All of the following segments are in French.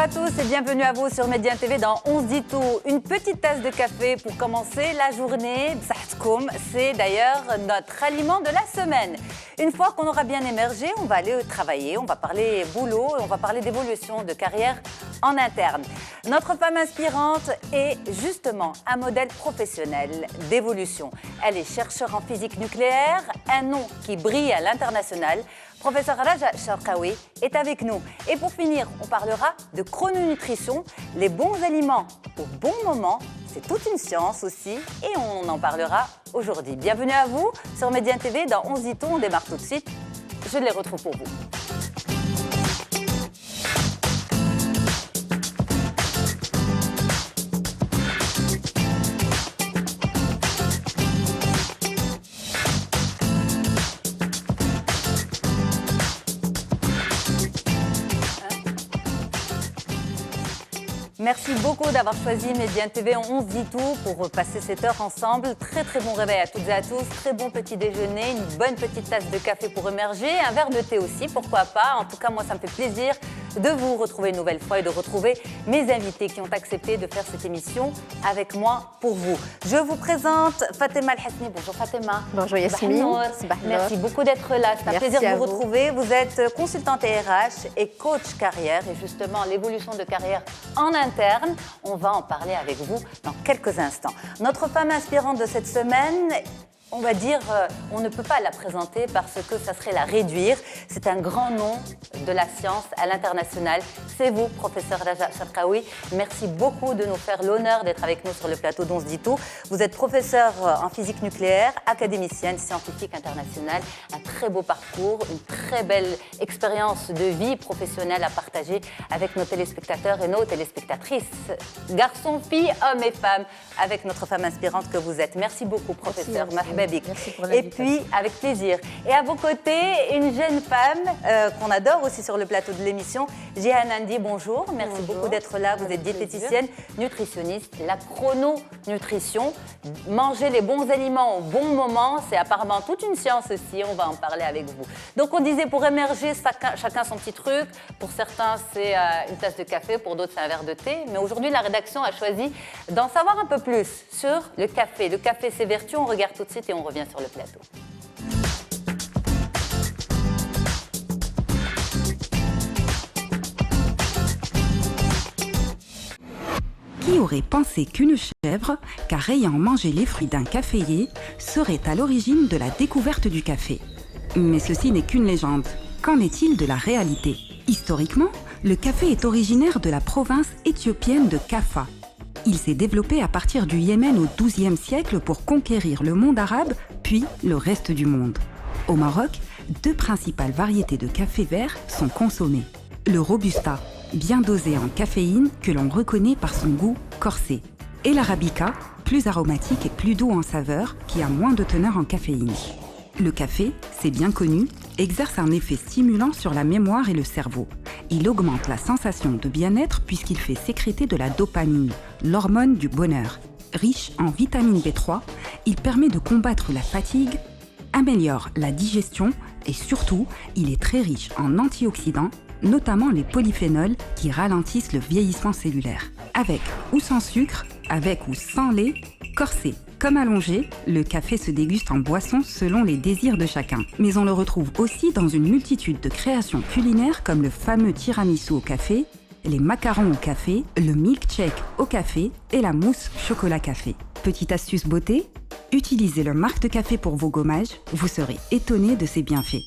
à tous et bienvenue à vous sur Média TV dans On se dit tout. Une petite tasse de café pour commencer la journée. C'est d'ailleurs notre aliment de la semaine. Une fois qu'on aura bien émergé, on va aller travailler, on va parler boulot et on va parler d'évolution de carrière en interne. Notre femme inspirante est justement un modèle professionnel d'évolution. Elle est chercheure en physique nucléaire, un nom qui brille à l'international. Professeur Raja Charqaoui est avec nous. Et pour finir, on parlera de chrononutrition, les bons aliments au bon moment. C'est toute une science aussi et on en parlera aujourd'hui. Bienvenue à vous sur Média TV dans On se dit tout. On démarre tout de suite. Je les retrouve pour vous. Merci beaucoup d'avoir choisi Média TV. On se dit tout pour passer cette heure ensemble. Très très bon réveil à toutes et à tous. Très bon petit déjeuner, une bonne petite tasse de café pour émerger, un verre de thé aussi, pourquoi pas. En tout cas, moi, ça me fait plaisir de vous retrouver une nouvelle fois et de retrouver mes invités qui ont accepté de faire cette émission avec moi pour vous. Je vous présente Fatima El-Hasni. Bonjour Fatima. Bonjour Yasmine. Merci beaucoup d'être là. C'est un plaisir de vous retrouver. Vous êtes consultante RH et coach carrière et justement l'évolution de carrière en interne. On va en parler avec vous dans quelques instants. Notre femme inspirante de cette semaine, on va dire, on ne peut pas la présenter parce que ça serait la réduire. C'est un grand nom de la science à l'international. C'est vous, professeur Raja Charqaoui. Merci beaucoup de nous faire l'honneur d'être avec nous sur le plateau d'On se dit tout. Vous êtes professeur en physique nucléaire, académicienne, scientifique internationale. Un très beau parcours, une très belle expérience de vie professionnelle à partager avec nos téléspectateurs et nos téléspectatrices. Garçons, filles, hommes et femmes, avec notre femme inspirante que vous êtes. Merci beaucoup, professeur. Merci pour et puis, avec plaisir. Et à vos côtés, une jeune femme qu'on adore aussi sur le plateau de l'émission, Jihan Andy, bonjour. Merci beaucoup d'être là. Vous êtes diététicienne, nutritionniste, la chrononutrition. Manger les bons aliments au bon moment, c'est apparemment toute une science aussi. On va en parler avec vous. Donc, on disait pour émerger, chacun son petit truc. Pour certains, c'est une tasse de café. Pour d'autres, c'est un verre de thé. Mais aujourd'hui, la rédaction a choisi d'en savoir un peu plus sur le café. Le café, ses vertus. On regarde tout de suite et on revient sur le plateau. Qui aurait pensé qu'une chèvre, car ayant mangé les fruits d'un caféier, serait à l'origine de la découverte du café? Mais ceci n'est qu'une légende. Qu'en est-il de la réalité? Historiquement, le café est originaire de la province éthiopienne de Kaffa. Il s'est développé à partir du Yémen au XIIe siècle pour conquérir le monde arabe, puis le reste du monde. Au Maroc, deux principales variétés de café vert sont consommées. Le Robusta, bien dosé en caféine que l'on reconnaît par son goût corsé, et l'Arabica, plus aromatique et plus doux en saveur, qui a moins de teneur en caféine. Le café, c'est bien connu, exerce un effet stimulant sur la mémoire et le cerveau. Il augmente la sensation de bien-être puisqu'il fait sécréter de la dopamine, l'hormone du bonheur. Riche en vitamine B3, il permet de combattre la fatigue, améliore la digestion et surtout, il est très riche en antioxydants, notamment les polyphénols qui ralentissent le vieillissement cellulaire. Avec ou sans sucre, avec ou sans lait, corsé comme allongé, le café se déguste en boisson selon les désirs de chacun. Mais on le retrouve aussi dans une multitude de créations culinaires comme le fameux tiramisu au café, les macarons au café, le milkshake au café et la mousse chocolat café. Petite astuce beauté, utilisez le marc de café pour vos gommages, vous serez étonné de ses bienfaits.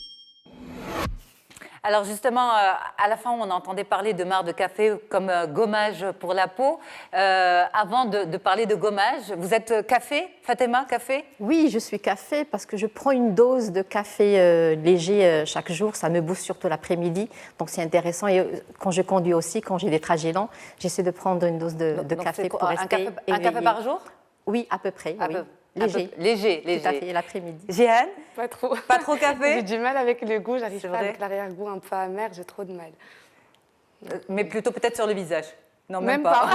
Alors justement, à la fin, on entendait parler de marc de café comme gommage pour la peau. Avant de parler de gommage, vous êtes café, Fatima, café? Oui, je suis café parce que je prends une dose de café léger chaque jour. Ça me booste surtout l'après-midi, donc c'est intéressant. Et quand je conduis aussi, quand j'ai des trajets lents, j'essaie de prendre une dose de café pour rester un café par jour? Oui, à peu près, oui. Léger. Tout à fait, l'après-midi. Jihan? Pas trop. Pas trop café? J'ai du mal avec le goût, j'arrive pas vrai avec l'arrière-goût un peu amer, j'ai trop de mal. Mais plutôt peut-être sur le visage. Non, même pas.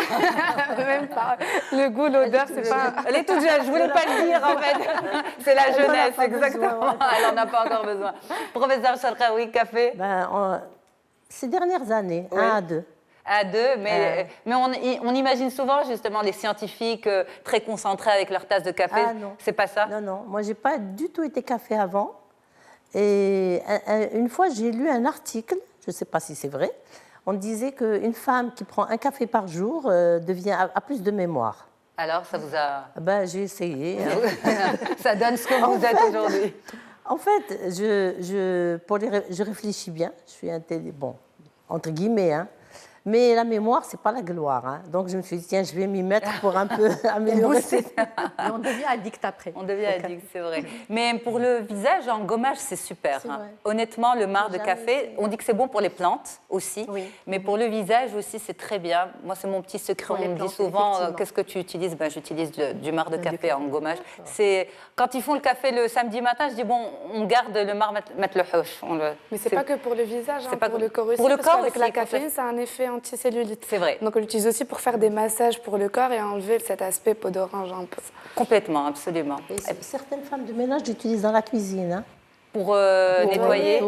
Même pas. Le goût, l'odeur, c'est pas... Elle est toute jeune, je voulais pas le dire en fait. C'est la jeunesse, exactement. Elle n'en a pas encore besoin. Professeur Charqaoui, café? Ces dernières années, Oui. 1 à 2. À deux, mais on imagine souvent justement les scientifiques très concentrés avec leur tasse de café. Ah non. C'est pas ça? Non, non. Moi, j'ai pas du tout été café avant. Et une fois, j'ai lu un article, je ne sais pas si c'est vrai, on disait qu'une femme qui prend un café par jour a plus de mémoire. Alors, ça vous a... Ben, j'ai essayé. Ça donne ce que vous êtes aujourd'hui. En fait, je réfléchis bien. Je suis bon, entre guillemets, hein. Mais la mémoire, ce n'est pas la gloire. Hein. Donc, je me suis dit, tiens, je vais m'y mettre pour un peu améliorer. Et on devient addict après. On devient addict, c'est vrai. Mais pour le visage, en gommage, c'est super. Hein. Honnêtement, le marc de café, on dit que c'est bon pour les plantes aussi. Oui. Mais pour le visage aussi, c'est très bien. Moi, c'est mon petit secret. On me dit souvent, qu'est-ce que tu utilises? J'utilise du marc de café en gommage. Quand ils font le café le samedi matin, je dis, bon, on garde le marc, mettre le houch. Mais ce n'est pas que pour le visage, c'est pas pour le corps aussi. Pour le corps avec la caféine, ça a un effet anticellulite. C'est vrai. Donc on l'utilise aussi pour faire des massages pour le corps et enlever cet aspect peau d'orange un peu. Complètement, absolument. Et certaines femmes de ménage l'utilisent dans la cuisine. Hein. Pour nettoyer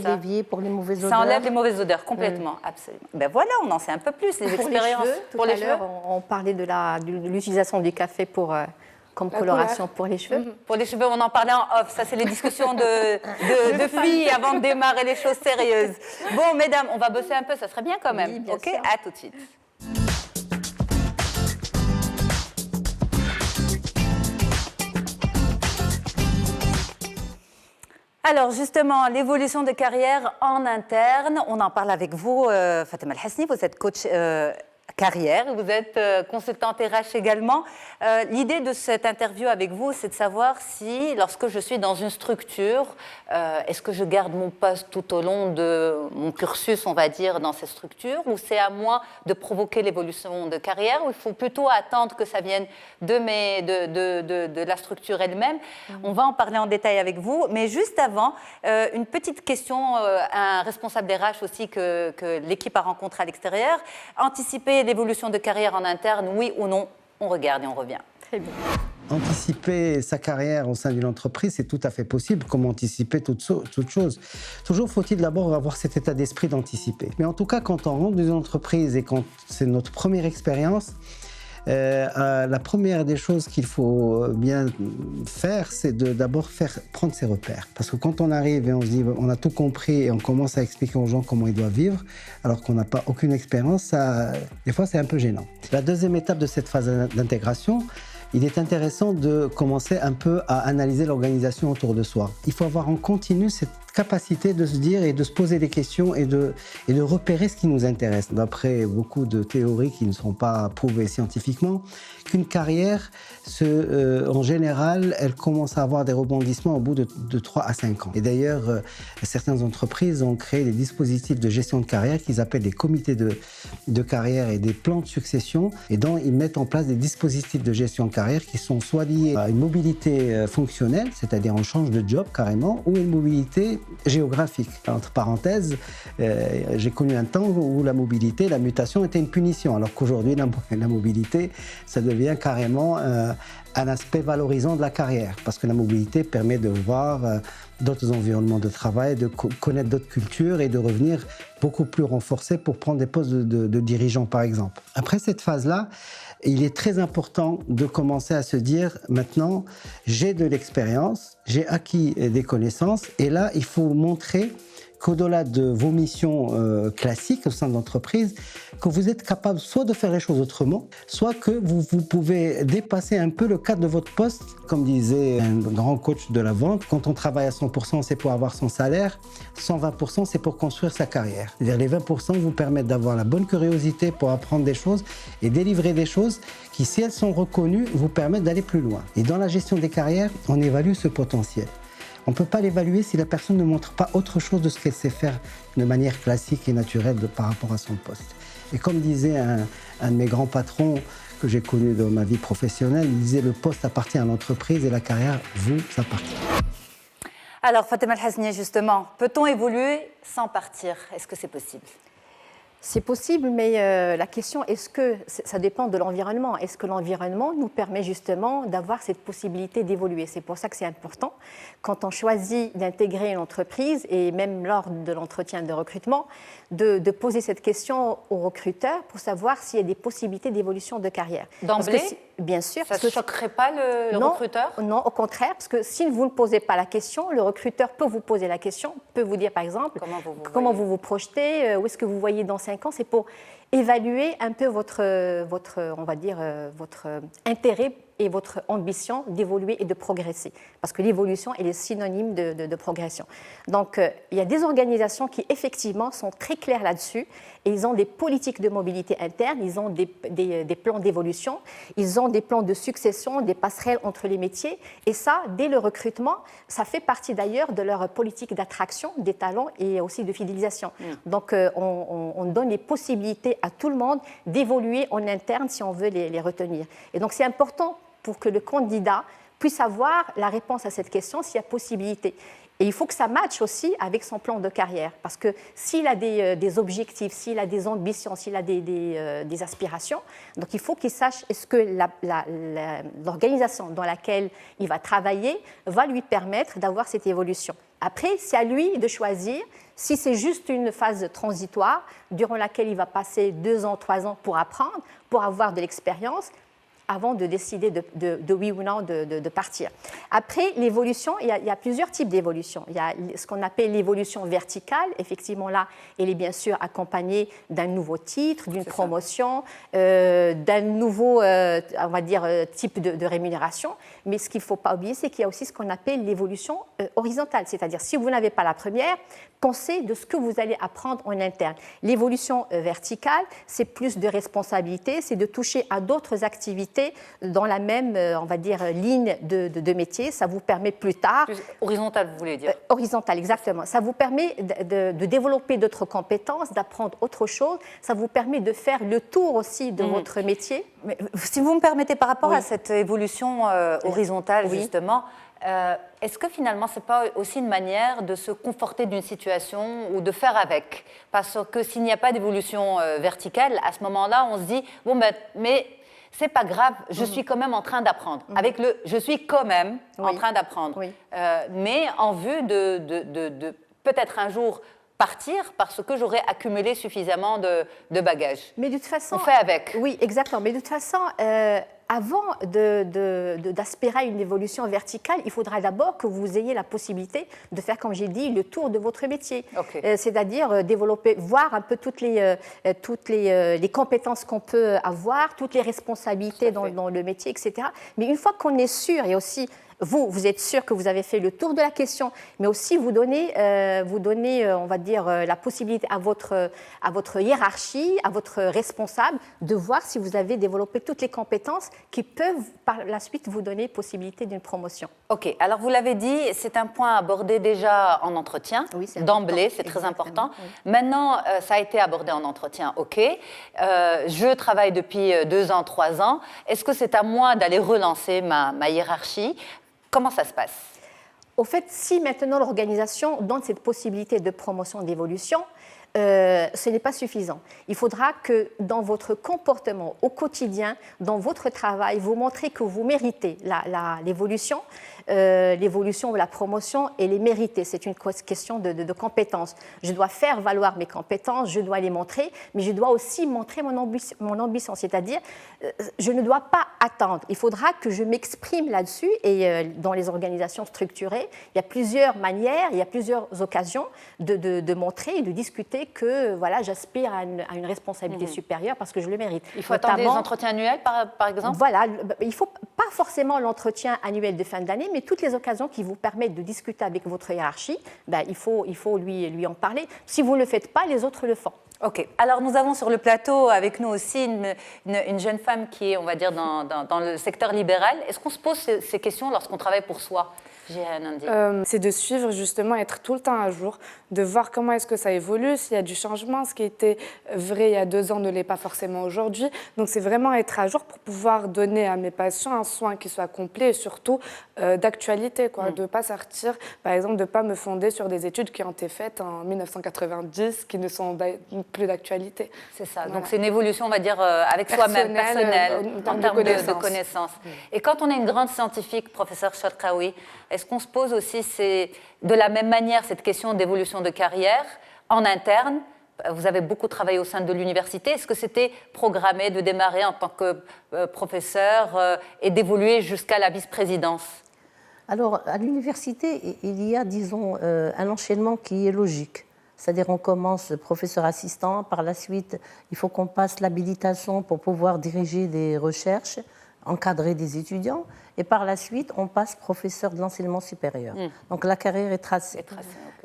l'évier pour les mauvaises odeurs. Ça enlève les mauvaises odeurs, complètement, absolument. Ben voilà, on en sait un peu plus, les expériences. Pour les cheveux, on parlait de l'utilisation du café comme coloration pour les cheveux. Pour les cheveux, on en parlait en off. Ça, c'est les discussions de filles avant de démarrer les choses sérieuses. Bon, mesdames, on va bosser un peu, ça serait bien quand même. Oui, bien OK, sûr. à tout de suite. Alors justement, l'évolution de carrière en interne, on en parle avec vous, Fatima El Hasni, vous êtes coach carrière, vous êtes consultante RH également. L'idée de cette interview avec vous, c'est de savoir si, lorsque je suis dans une structure, est-ce que je garde mon poste tout au long de mon cursus, on va dire, dans cette structure, ou c'est à moi de provoquer l'évolution de carrière, ou il faut plutôt attendre que ça vienne de la structure elle-même. On va en parler en détail avec vous, mais juste avant, une petite question à un responsable RH aussi que l'équipe a rencontré à l'extérieur. Anticiper l'évolution de carrière en interne, oui ou non? On regarde et on revient. Très bien. Anticiper sa carrière au sein d'une entreprise, c'est tout à fait possible, comme anticiper toute chose. Toujours faut-il d'abord avoir cet état d'esprit d'anticiper. Mais en tout cas, quand on rentre dans une entreprise et quand c'est notre première expérience, la première des choses qu'il faut bien faire, c'est d'abord prendre ses repères. Parce que quand on arrive et on se dit on a tout compris et on commence à expliquer aux gens comment ils doivent vivre, alors qu'on n'a pas aucune expérience, des fois c'est un peu gênant. La deuxième étape de cette phase d'intégration, il est intéressant de commencer un peu à analyser l'organisation autour de soi. Il faut avoir en continu cette capacité de se dire et de se poser des questions et de repérer ce qui nous intéresse. D'après beaucoup de théories qui ne sont pas prouvées scientifiquement, qu'une carrière, en général, elle commence à avoir des rebondissements au bout de 3 à 5 ans. Et d'ailleurs, certaines entreprises ont créé des dispositifs de gestion de carrière qu'ils appellent des comités de carrière et des plans de succession, et dont ils mettent en place des dispositifs de gestion de carrière qui sont soit liés à une mobilité fonctionnelle, c'est-à-dire on change de job carrément, ou une mobilité géographique. Entre parenthèses, j'ai connu un temps où la mobilité, la mutation était une punition, alors qu'aujourd'hui, la mobilité, ça devient carrément un aspect valorisant de la carrière, parce que la mobilité permet de voir d'autres environnements de travail, de connaître d'autres cultures et de revenir beaucoup plus renforcé pour prendre des postes de dirigeants, par exemple. Après cette phase-là, il est très important de commencer à se dire, maintenant, j'ai de l'expérience, j'ai acquis des connaissances, et là, il faut montrer qu'au-delà de vos missions classiques au sein de l'entreprise, que vous êtes capable soit de faire les choses autrement, soit que vous pouvez dépasser un peu le cadre de votre poste. Comme disait un grand coach de la vente, quand on travaille à 100%, c'est pour avoir son salaire, 120%, c'est pour construire sa carrière. C'est-à-dire les 20% vous permettent d'avoir la bonne curiosité pour apprendre des choses et délivrer des choses qui, si elles sont reconnues, vous permettent d'aller plus loin. Et dans la gestion des carrières, on évalue ce potentiel. On ne peut pas l'évaluer si la personne ne montre pas autre chose de ce qu'elle sait faire de manière classique et naturelle par rapport à son poste. Et comme disait un de mes grands patrons que j'ai connu dans ma vie professionnelle, il disait « le poste appartient à l'entreprise et la carrière vous appartient ». Alors Fatima El Hasni, justement, peut-on évoluer sans partir? Est-ce que c'est possible? C'est possible, mais la question, est-ce que ça dépend de l'environnement? Est-ce que l'environnement nous permet justement d'avoir cette possibilité d'évoluer? C'est pour ça que c'est important, quand on choisit d'intégrer une entreprise, et même lors de l'entretien de recrutement, de poser cette question aux recruteurs pour savoir s'il y a des possibilités d'évolution de carrière. D'emblée? Bien sûr. Ça ne choquerait pas le recruteur? Non, au contraire, parce que si vous ne posez pas la question, le recruteur peut vous poser la question, peut vous dire par exemple comment vous vous projetez, où est-ce que vous voyez dans 5 ans. C'est pour évaluer un peu votre intérêt et votre ambition d'évoluer et de progresser. Parce que l'évolution, elle est synonyme de progression. Donc, il y a des organisations qui, effectivement, sont très claires là-dessus. Et ils ont des politiques de mobilité interne, ils ont des plans d'évolution, ils ont des plans de succession, des passerelles entre les métiers. Et ça, dès le recrutement, ça fait partie d'ailleurs de leur politique d'attraction des talents et aussi de fidélisation. Donc, on donne les possibilités à tout le monde d'évoluer en interne si on veut les retenir. Et donc, c'est important pour que le candidat puisse avoir la réponse à cette question s'il y a possibilité. Et il faut que ça matche aussi avec son plan de carrière. Parce que s'il a des objectifs, s'il a des ambitions, s'il a des aspirations, donc il faut qu'il sache est-ce que l'organisation dans laquelle il va travailler va lui permettre d'avoir cette évolution. Après, c'est à lui de choisir si c'est juste une phase transitoire durant laquelle il va passer 2 ans, 3 ans pour apprendre, pour avoir de l'expérience, avant de décider de oui ou non de partir. Après, l'évolution, il y a plusieurs types d'évolution. Il y a ce qu'on appelle l'évolution verticale. Effectivement, là, elle est bien sûr accompagnée d'un nouveau titre, d'une promotion, d'un nouveau, on va dire, type de rémunération. Mais ce qu'il ne faut pas oublier, c'est qu'il y a aussi ce qu'on appelle l'évolution horizontale. C'est-à-dire, si vous n'avez pas la première, pensez de ce que vous allez apprendre en interne. L'évolution verticale, c'est plus de responsabilité, c'est de toucher à d'autres activités dans la même, on va dire, ligne de métier. Ça vous permet plus tard... Plus horizontale, vous voulez dire? Horizontale, exactement. Ça vous permet de développer d'autres compétences, d'apprendre autre chose. Ça vous permet de faire le tour aussi de votre métier. Mais, si vous me permettez, par rapport à cette évolution horizontale, justement, est-ce que finalement, ce n'est pas aussi une manière de se conforter d'une situation ou de faire avec? Parce que s'il n'y a pas d'évolution verticale, à ce moment-là, on se dit, bon, ben, mais c'est pas grave, je suis quand même en train d'apprendre. Avec le « je suis quand même en train d'apprendre ». Mais en vue de peut-être un jour partir parce que j'aurais accumulé suffisamment de bagages. Mais de toute façon... On fait avec. Oui, exactement. Mais de toute façon... avant d'aspirer à une évolution verticale, il faudra d'abord que vous ayez la possibilité de faire, comme j'ai dit, le tour de votre métier. C'est-à-dire développer, voir un peu toutes les compétences qu'on peut avoir, toutes les responsabilités dans le métier, etc. Mais une fois qu'on est sûr, et aussi vous êtes sûr que vous avez fait le tour de la question, mais aussi vous donnez on va dire, la possibilité à votre hiérarchie, à votre responsable, de voir si vous avez développé toutes les compétences qui peuvent par la suite vous donner possibilité d'une promotion. Ok, alors vous l'avez dit, c'est un point abordé déjà en entretien, d'emblée, c'est très important. Oui. Maintenant, ça a été abordé en entretien, ok. Je travaille depuis 2 ans, 3 ans. Est-ce que c'est à moi d'aller relancer ma hiérarchie? Comment ça se passe? Au fait, si maintenant l'organisation donne cette possibilité de promotion, d'évolution, ce n'est pas suffisant. Il faudra que dans votre comportement au quotidien, dans votre travail, vous montrez que vous méritez l'évolution. L'évolution ou la promotion et les mériter. C'est une question de compétences. Je dois faire valoir mes compétences, je dois les montrer, mais je dois aussi montrer mon ambition. C'est-à-dire, je ne dois pas attendre. Il faudra que je m'exprime là-dessus et dans les organisations structurées, il y a plusieurs manières, il y a plusieurs occasions de montrer et de discuter que voilà, j'aspire à une responsabilité supérieure parce que je le mérite. Il faut attendre des entretiens annuels, par exemple? Voilà, il ne faut pas forcément l'entretien annuel de fin d'année, mais toutes les occasions qui vous permettent de discuter avec votre hiérarchie, il faut lui en parler. Si vous ne le faites pas, les autres le font. Ok. Alors, nous avons sur le plateau avec nous aussi une jeune femme qui est, on va dire, dans le secteur libéral. Est-ce qu'on se pose ces questions lorsqu'on travaille pour soi? C'est de suivre justement, être tout le temps à jour, de voir comment est-ce que ça évolue, s'il y a du changement, ce qui était vrai il y a 2 ans ne l'est pas forcément aujourd'hui. Donc c'est vraiment être à jour pour pouvoir donner à mes patients un soin qui soit complet et surtout d'actualité, quoi, de ne pas sortir, par exemple, de ne pas me fonder sur des études qui ont été faites en 1990, qui ne sont plus d'actualité. C'est ça, donc c'est une évolution, on va dire, avec soi-même, personnelle, en termes de connaissances. Et quand on est une grande scientifique, professeur Cherkaoui, est-ce qu'on se pose aussi de la même manière cette question d'évolution de carrière en interne? Vous avez beaucoup travaillé au sein de l'université. Est-ce que c'était programmé de démarrer en tant que professeur et d'évoluer jusqu'à la vice-présidence? Alors, à l'université, il y a, disons, un enchaînement qui est logique. C'est-à-dire, on commence professeur assistant, par la suite, il faut qu'on passe l'habilitation pour pouvoir diriger des recherches, encadrer des étudiants, et par la suite, on passe professeur de l'enseignement supérieur. Donc la carrière est tracée. Okay.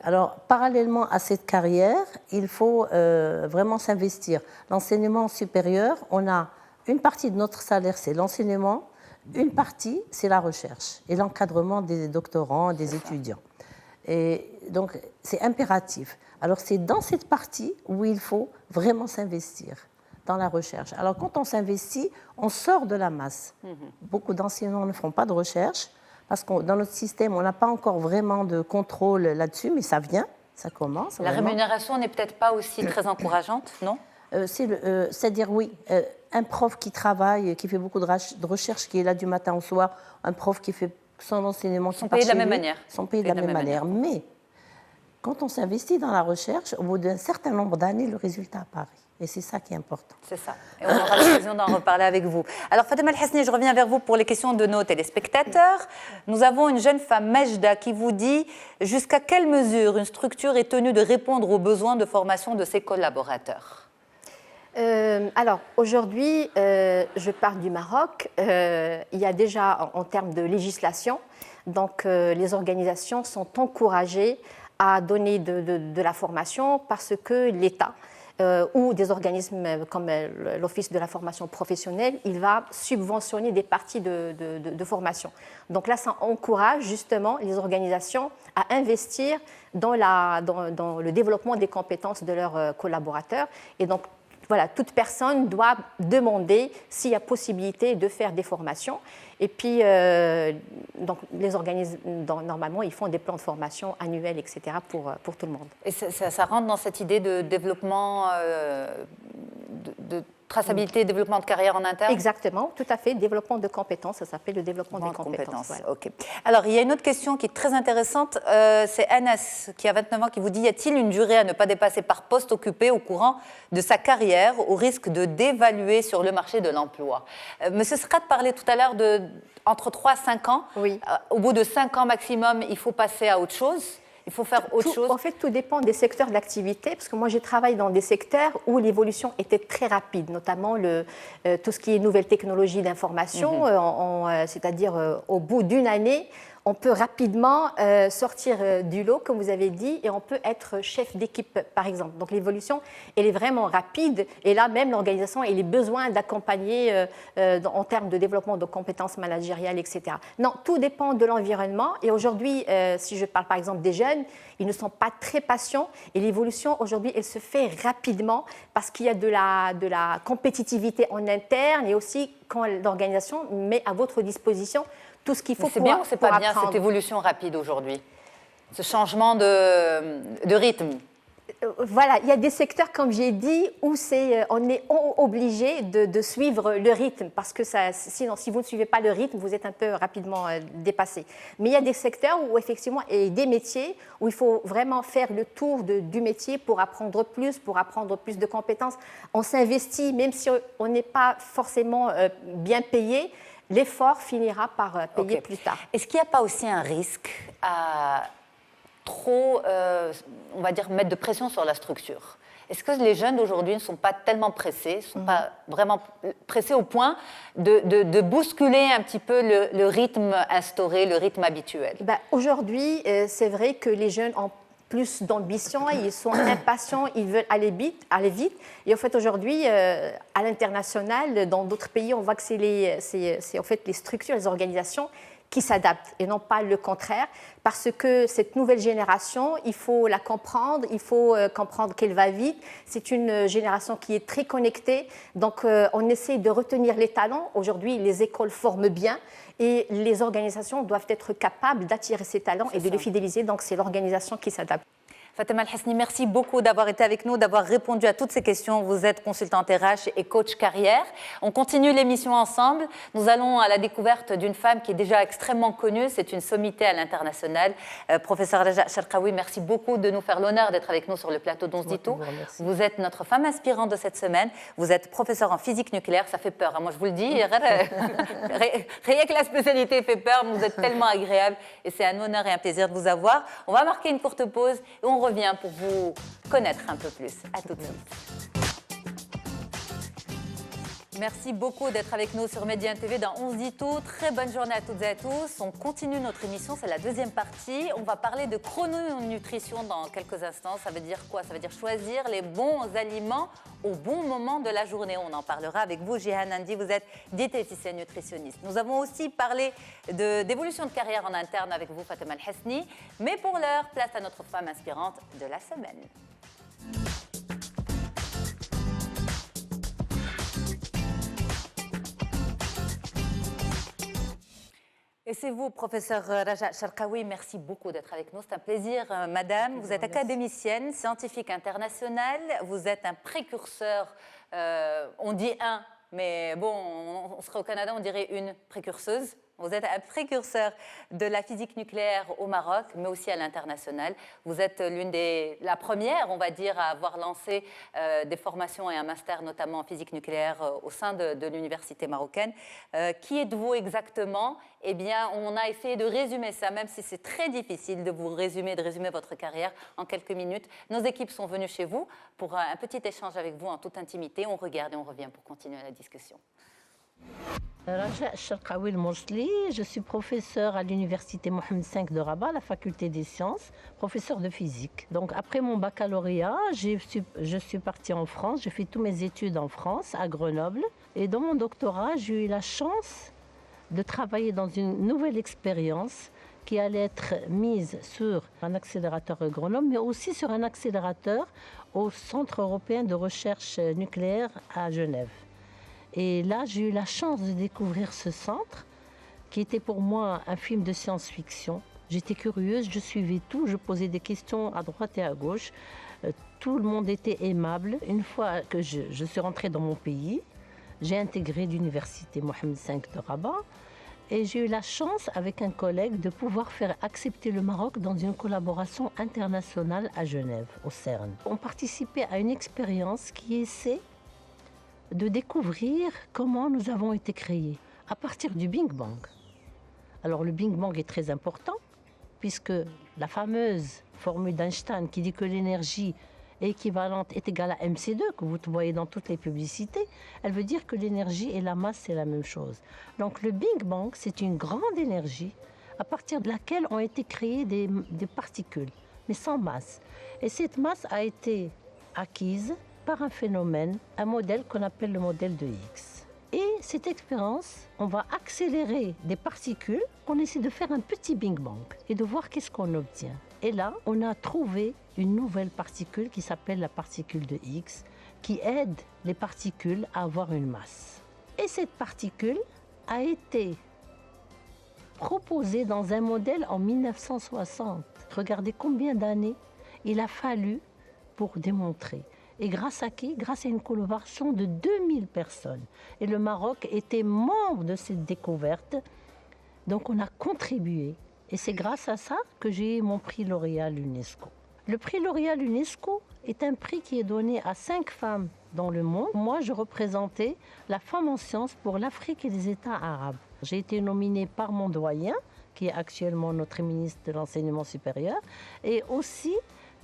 Alors, parallèlement à cette carrière, il faut vraiment s'investir. L'enseignement supérieur, on a une partie de notre salaire, c'est l'enseignement, une partie, c'est la recherche et l'encadrement des doctorants, des étudiants. Et donc, c'est impératif. Alors, c'est dans cette partie où il faut vraiment s'investir dans la recherche. Alors, quand on s'investit, on sort de la masse. Beaucoup d'enseignants ne font pas de recherche parce que dans notre système, on n'a pas encore vraiment de contrôle là-dessus, mais ça vient, ça commence. La rémunération n'est peut-être pas aussi très encourageante, non? C'est-à-dire, oui, un prof qui travaille, qui fait beaucoup de recherche, qui est là du matin au soir, un prof qui fait son enseignement, sont payés de la même manière. Sont payés de la même manière. Mais quand on s'investit dans la recherche, au bout d'un certain nombre d'années, le résultat apparaît. Et c'est ça qui est important. C'est ça. Et on aura l'occasion d'en reparler avec vous. Alors, Fatema El-Hasni, je reviens vers vous pour les questions de nos téléspectateurs. Nous avons une jeune femme, Majda, qui vous dit « Jusqu'à quelle mesure une structure est tenue de répondre aux besoins de formation de ses collaborateurs ?» Alors, aujourd'hui, je parle du Maroc. Il y a déjà, en termes de législation, donc les organisations sont encouragées à donner de la formation parce que l'État ou des organismes comme l'Office de la formation professionnelle, il va subventionner des parties de formation. Donc là, ça encourage justement les organisations à investir dans le développement des compétences de leurs collaborateurs. Et donc, voilà, toute personne doit demander s'il y a possibilité de faire des formations. Et puis, donc, les organismes, normalement, ils font des plans de formation annuels, etc., pour tout le monde. Et ça rentre dans cette idée de développement, de traçabilité, développement de carrière en interne? Exactement, tout à fait. Développement de compétences, ça s'appelle le développement des compétences. Voilà. Okay. Alors, il y a une autre question qui est très intéressante. C'est Anas, qui a 29 ans, qui vous dit « Y a-t-il une durée à ne pas dépasser par poste occupé au courant de sa carrière, au risque de dévaluer sur le marché de l'emploi ?» Monsieur Srat parlait tout à l'heure entre 3 et 5 ans. Oui. Au bout de 5 ans maximum, il faut passer à autre chose. Il faut faire autre chose. En fait, tout dépend des secteurs d'activité, parce que moi, j'ai travaillé dans des secteurs où l'évolution était très rapide, notamment tout ce qui est nouvelles technologies d'information, c'est-à-dire au bout d'une année, on peut rapidement sortir du lot, comme vous avez dit, et on peut être chef d'équipe, par exemple. Donc l'évolution, elle est vraiment rapide, et là même l'organisation, elle a besoin d'accompagner en termes de développement de compétences managériales, etc. Non, tout dépend de l'environnement, et aujourd'hui, si je parle par exemple des jeunes, ils ne sont pas très patients, et l'évolution aujourd'hui, elle se fait rapidement, parce qu'il y a de la compétitivité en interne, et aussi quand l'organisation met à votre disposition tout ce qu'il faut pour apprendre. C'est bien ou c'est pas bien cette évolution rapide aujourd'hui, ce changement de rythme? Voilà, il y a des secteurs, comme j'ai dit, où on est obligé de suivre le rythme, parce que sinon, si vous ne suivez pas le rythme, vous êtes un peu rapidement dépassé. Mais il y a des secteurs où, effectivement, et des métiers où il faut vraiment faire le tour du métier pour apprendre plus de compétences. On s'investit, même si on n'est pas forcément bien payé, l'effort finira par payer plus tard. Est-ce qu'il n'y a pas aussi un risque à trop, on va dire, mettre de pression sur la structure? Est-ce que les jeunes d'aujourd'hui ne sont pas tellement pressés, ne sont pas vraiment pressés au point de bousculer un petit peu le rythme instauré, le rythme habituel? Aujourd'hui, c'est vrai que les jeunes ont plus d'ambition, ils sont impatients, ils veulent aller vite. Et en fait, aujourd'hui, à l'international, dans d'autres pays, on voit que c'est en fait les structures, les organisations qui s'adapte et non pas le contraire, parce que cette nouvelle génération, il faut la comprendre, il faut comprendre qu'elle va vite. C'est une génération qui est très connectée, donc on essaie de retenir les talents. Aujourd'hui, les écoles forment bien et les organisations doivent être capables d'attirer ces talents et de les fidéliser, donc c'est l'organisation qui s'adapte. Fatema El-Hesni, merci beaucoup d'avoir été avec nous, d'avoir répondu à toutes ces questions. Vous êtes consultante RH et coach carrière. On continue l'émission ensemble. Nous allons à la découverte d'une femme qui est déjà extrêmement connue. C'est une sommité à l'international. Professeur Raja Cherkaoui, merci beaucoup de nous faire l'honneur d'être avec nous sur le plateau d'On se dit tout. Vous êtes notre femme inspirante de cette semaine. Vous êtes professeur en physique nucléaire. Ça fait peur, hein. Moi, je vous le dis. Rien que la spécialité fait peur. Vous êtes tellement agréable et c'est un honneur et un plaisir de vous avoir. On va marquer une courte pause et on revient pour vous connaître un peu plus. À tout de suite. Merci beaucoup d'être avec nous sur Média TV dans On se dit tout. Très bonne journée à toutes et à tous. On continue notre émission, c'est la deuxième partie. On va parler de chrononutrition dans quelques instants. Ça veut dire quoi? Ça veut dire choisir les bons aliments au bon moment de la journée. On en parlera avec vous, Jihan Andy. Vous êtes diététicienne nutritionniste. Nous avons aussi parlé d'évolution de carrière en interne avec vous, Fatema El-Hesni. Mais pour l'heure, place à notre femme inspirante de la semaine. Et c'est vous, professeur Raja Cherkaoui, merci beaucoup d'être avec nous. C'est un plaisir, madame. Vous êtes académicienne, scientifique internationale. Vous êtes un précurseur, on dit un, mais bon, on serait au Canada, on dirait une précurseuse. Vous êtes un précurseur de la physique nucléaire au Maroc, mais aussi à l'international. Vous êtes la première, on va dire, à avoir lancé des formations et un master, notamment en physique nucléaire, au sein de l'université marocaine. Qui êtes-vous exactement? Eh bien, on a essayé de résumer ça, même si c'est très difficile de vous résumer, de résumer votre carrière en quelques minutes. Nos équipes sont venues chez vous pour un petit échange avec vous en toute intimité. On regarde et on revient pour continuer la discussion. Raja Cherkaoui El-Morsli, je suis professeur à l'université Mohamed V de Rabat, la faculté des sciences, professeur de physique. Donc après mon baccalauréat, je suis partie en France, j'ai fait toutes mes études en France, à Grenoble. Et dans mon doctorat, j'ai eu la chance de travailler dans une nouvelle expérience qui allait être mise sur un accélérateur à Grenoble, mais aussi sur un accélérateur au Centre européen de recherche nucléaire à Genève. Et là, j'ai eu la chance de découvrir ce centre, qui était pour moi un film de science-fiction. J'étais curieuse, je suivais tout, je posais des questions à droite et à gauche. Tout le monde était aimable. Une fois que je suis rentrée dans mon pays, j'ai intégré l'université Mohamed V de Rabat et j'ai eu la chance, avec un collègue, de pouvoir faire accepter le Maroc dans une collaboration internationale à Genève, au CERN. On participait à une expérience qui essaie de découvrir comment nous avons été créés à partir du Big Bang. Alors le Big Bang est très important puisque la fameuse formule d'Einstein qui dit que l'énergie équivalente est égale à MC2, que vous voyez dans toutes les publicités, elle veut dire que l'énergie et la masse, c'est la même chose. Donc le Big Bang, c'est une grande énergie à partir de laquelle ont été créées des particules, mais sans masse. Et cette masse a été acquise par un phénomène, un modèle qu'on appelle le modèle de Higgs. Et cette expérience, on va accélérer des particules, on essaie de faire un petit Big Bang et de voir qu'est-ce qu'on obtient. Et là, on a trouvé une nouvelle particule qui s'appelle la particule de Higgs, qui aide les particules à avoir une masse. Et cette particule a été proposée dans un modèle en 1960. Regardez combien d'années il a fallu pour démontrer. Et grâce à qui? Grâce à une collaboration de 2000 personnes. Et le Maroc était membre de cette découverte. Donc on a contribué. Et c'est grâce à ça que j'ai eu mon prix L'Oréal UNESCO. Le prix L'Oréal UNESCO est un prix qui est donné à 5 femmes dans le monde. Moi, je représentais la femme en sciences pour l'Afrique et les États arabes. J'ai été nominée par mon doyen, qui est actuellement notre ministre de l'Enseignement supérieur, et aussi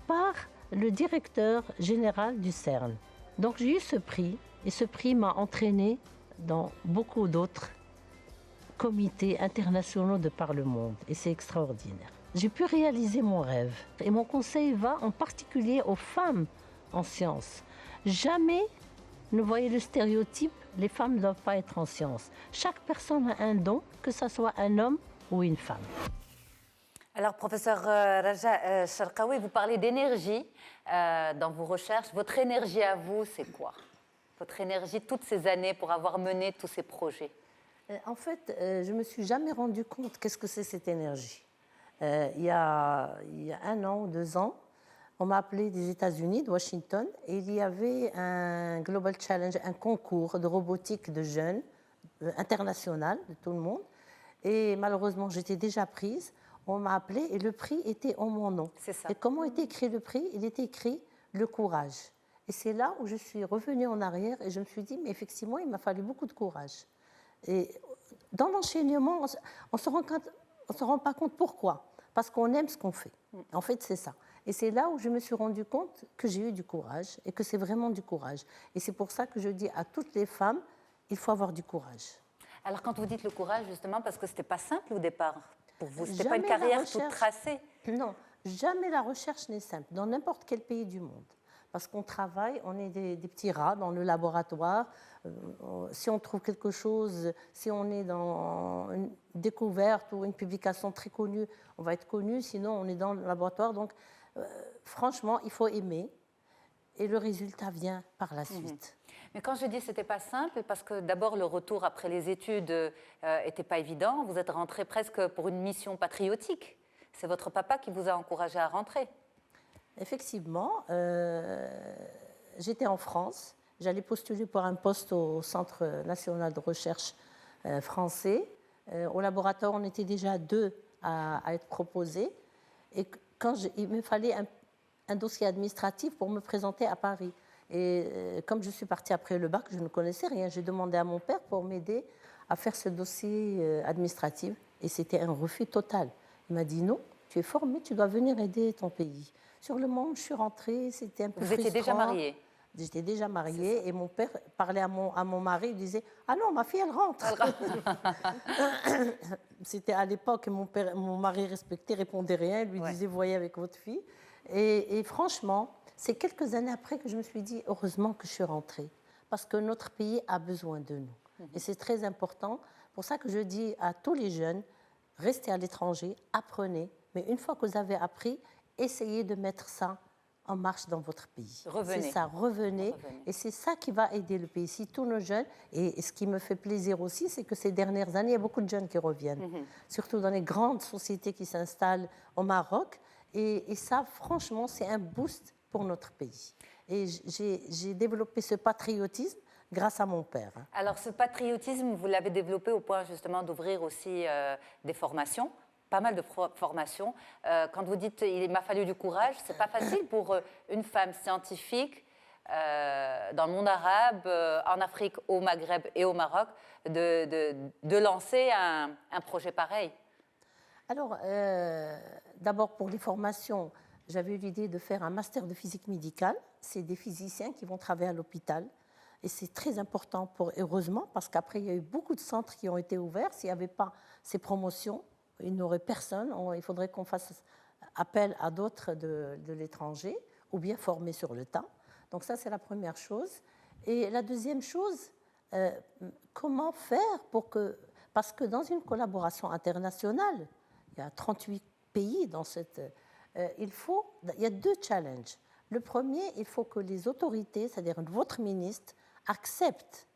par le directeur général du CERN. Donc j'ai eu ce prix et ce prix m'a entraîné dans beaucoup d'autres comités internationaux de par le monde et c'est extraordinaire. J'ai pu réaliser mon rêve et mon conseil va en particulier aux femmes en sciences. Jamais ne voyez le stéréotype, les femmes ne doivent pas être en sciences. Chaque personne a un don, que ce soit un homme ou une femme. Alors, professeur Raja Sharkawi, vous parlez d'énergie dans vos recherches. Votre énergie à vous, c'est quoi? Votre énergie toutes ces années pour avoir mené tous ces projets? En fait, je ne me suis jamais rendu compte qu'est-ce que c'est cette énergie. Il y a 1 an ou 2 ans, on m'a appelé des États-Unis, de Washington, et il y avait un Global Challenge, un concours de robotique de jeunes, international, de tout le monde. Et malheureusement, j'étais déjà prise. On m'a appelé et le prix était en mon nom. C'est ça. Et comment était écrit le prix? Il était écrit « le courage ». Et c'est là où je suis revenue en arrière et je me suis dit, mais effectivement, il m'a fallu beaucoup de courage. Et dans l'enseignement, on ne se rend pas compte pourquoi. Parce qu'on aime ce qu'on fait. En fait, c'est ça. Et c'est là où je me suis rendu compte que j'ai eu du courage et que c'est vraiment du courage. Et c'est pour ça que je dis à toutes les femmes, il faut avoir du courage. Alors, quand vous dites le courage, justement, parce que ce n'était pas simple au départ pour vous, ce n'était Jamais pas une carrière la recherche- toute tracée. Non, jamais la recherche n'est simple, dans n'importe quel pays du monde. Parce qu'on travaille, on est des petits rats dans le laboratoire. Si on trouve quelque chose, si on est dans une découverte ou une publication très connue, on va être connu, sinon on est dans le laboratoire. Donc, franchement, il faut aimer. Et le résultat vient par la suite. Mais quand je dis que ce n'était pas simple, parce que d'abord le retour après les études n'était pas évident, vous êtes rentré presque pour une mission patriotique. C'est votre papa qui vous a encouragé à rentrer. Effectivement, j'étais en France, j'allais postuler pour un poste au Centre national de recherche français. Au laboratoire, on était déjà 2 à être proposés. Et il me fallait un dossier administratif pour me présenter à Paris. Et comme je suis partie après le bac, je ne connaissais rien. J'ai demandé à mon père pour m'aider à faire ce dossier administratif. Et c'était un refus total. Il m'a dit non, tu es formée, tu dois venir aider ton pays. Sur le moment où je suis rentrée, c'était un peu frustrant. Vous étiez déjà mariée? J'étais déjà mariée et mon père parlait à mon mari, il disait « Ah non, ma fille, elle rentre !» C'était à l'époque, mon mari respectait, répondait rien, il lui disait « Voyez avec votre fille ». Et franchement, c'est quelques années après que je me suis dit « Heureusement que je suis rentrée, parce que notre pays a besoin de nous. Et c'est très important. Pour ça que je dis à tous les jeunes, restez à l'étranger, apprenez, mais une fois que vous avez appris, essayez de mettre ça en marche dans votre pays. Revenez. C'est ça, revenez. Et c'est ça qui va aider le pays. Si tous nos jeunes, et ce qui me fait plaisir aussi, c'est que ces dernières années, il y a beaucoup de jeunes qui reviennent, surtout dans les grandes sociétés qui s'installent au Maroc. Et ça, franchement, c'est un boost pour notre pays. Et j'ai développé ce patriotisme grâce à mon père. Alors, ce patriotisme, vous l'avez développé au point justement d'ouvrir aussi des formations. Pas mal de formations. Quand vous dites il m'a fallu du courage, c'est pas facile pour une femme scientifique dans le monde arabe, en Afrique, au Maghreb et au Maroc, de lancer un projet pareil. Alors, d'abord pour les formations, j'avais eu l'idée de faire un master de physique médicale. C'est des physiciens qui vont travailler à l'hôpital. Et c'est très important, heureusement, parce qu'après, il y a eu beaucoup de centres qui ont été ouverts. S'il n'y avait pas ces promotions, il n'aurait personne. Il faudrait qu'on fasse appel à d'autres de l'étranger ou bien former sur le tas. Donc ça, c'est la première chose. Et la deuxième chose, comment faire pour que... Parce que dans une collaboration internationale, il y a 38 pays dans cette... il y a 2 challenges. Le premier, il faut que les autorités, c'est-à-dire votre ministre, acceptent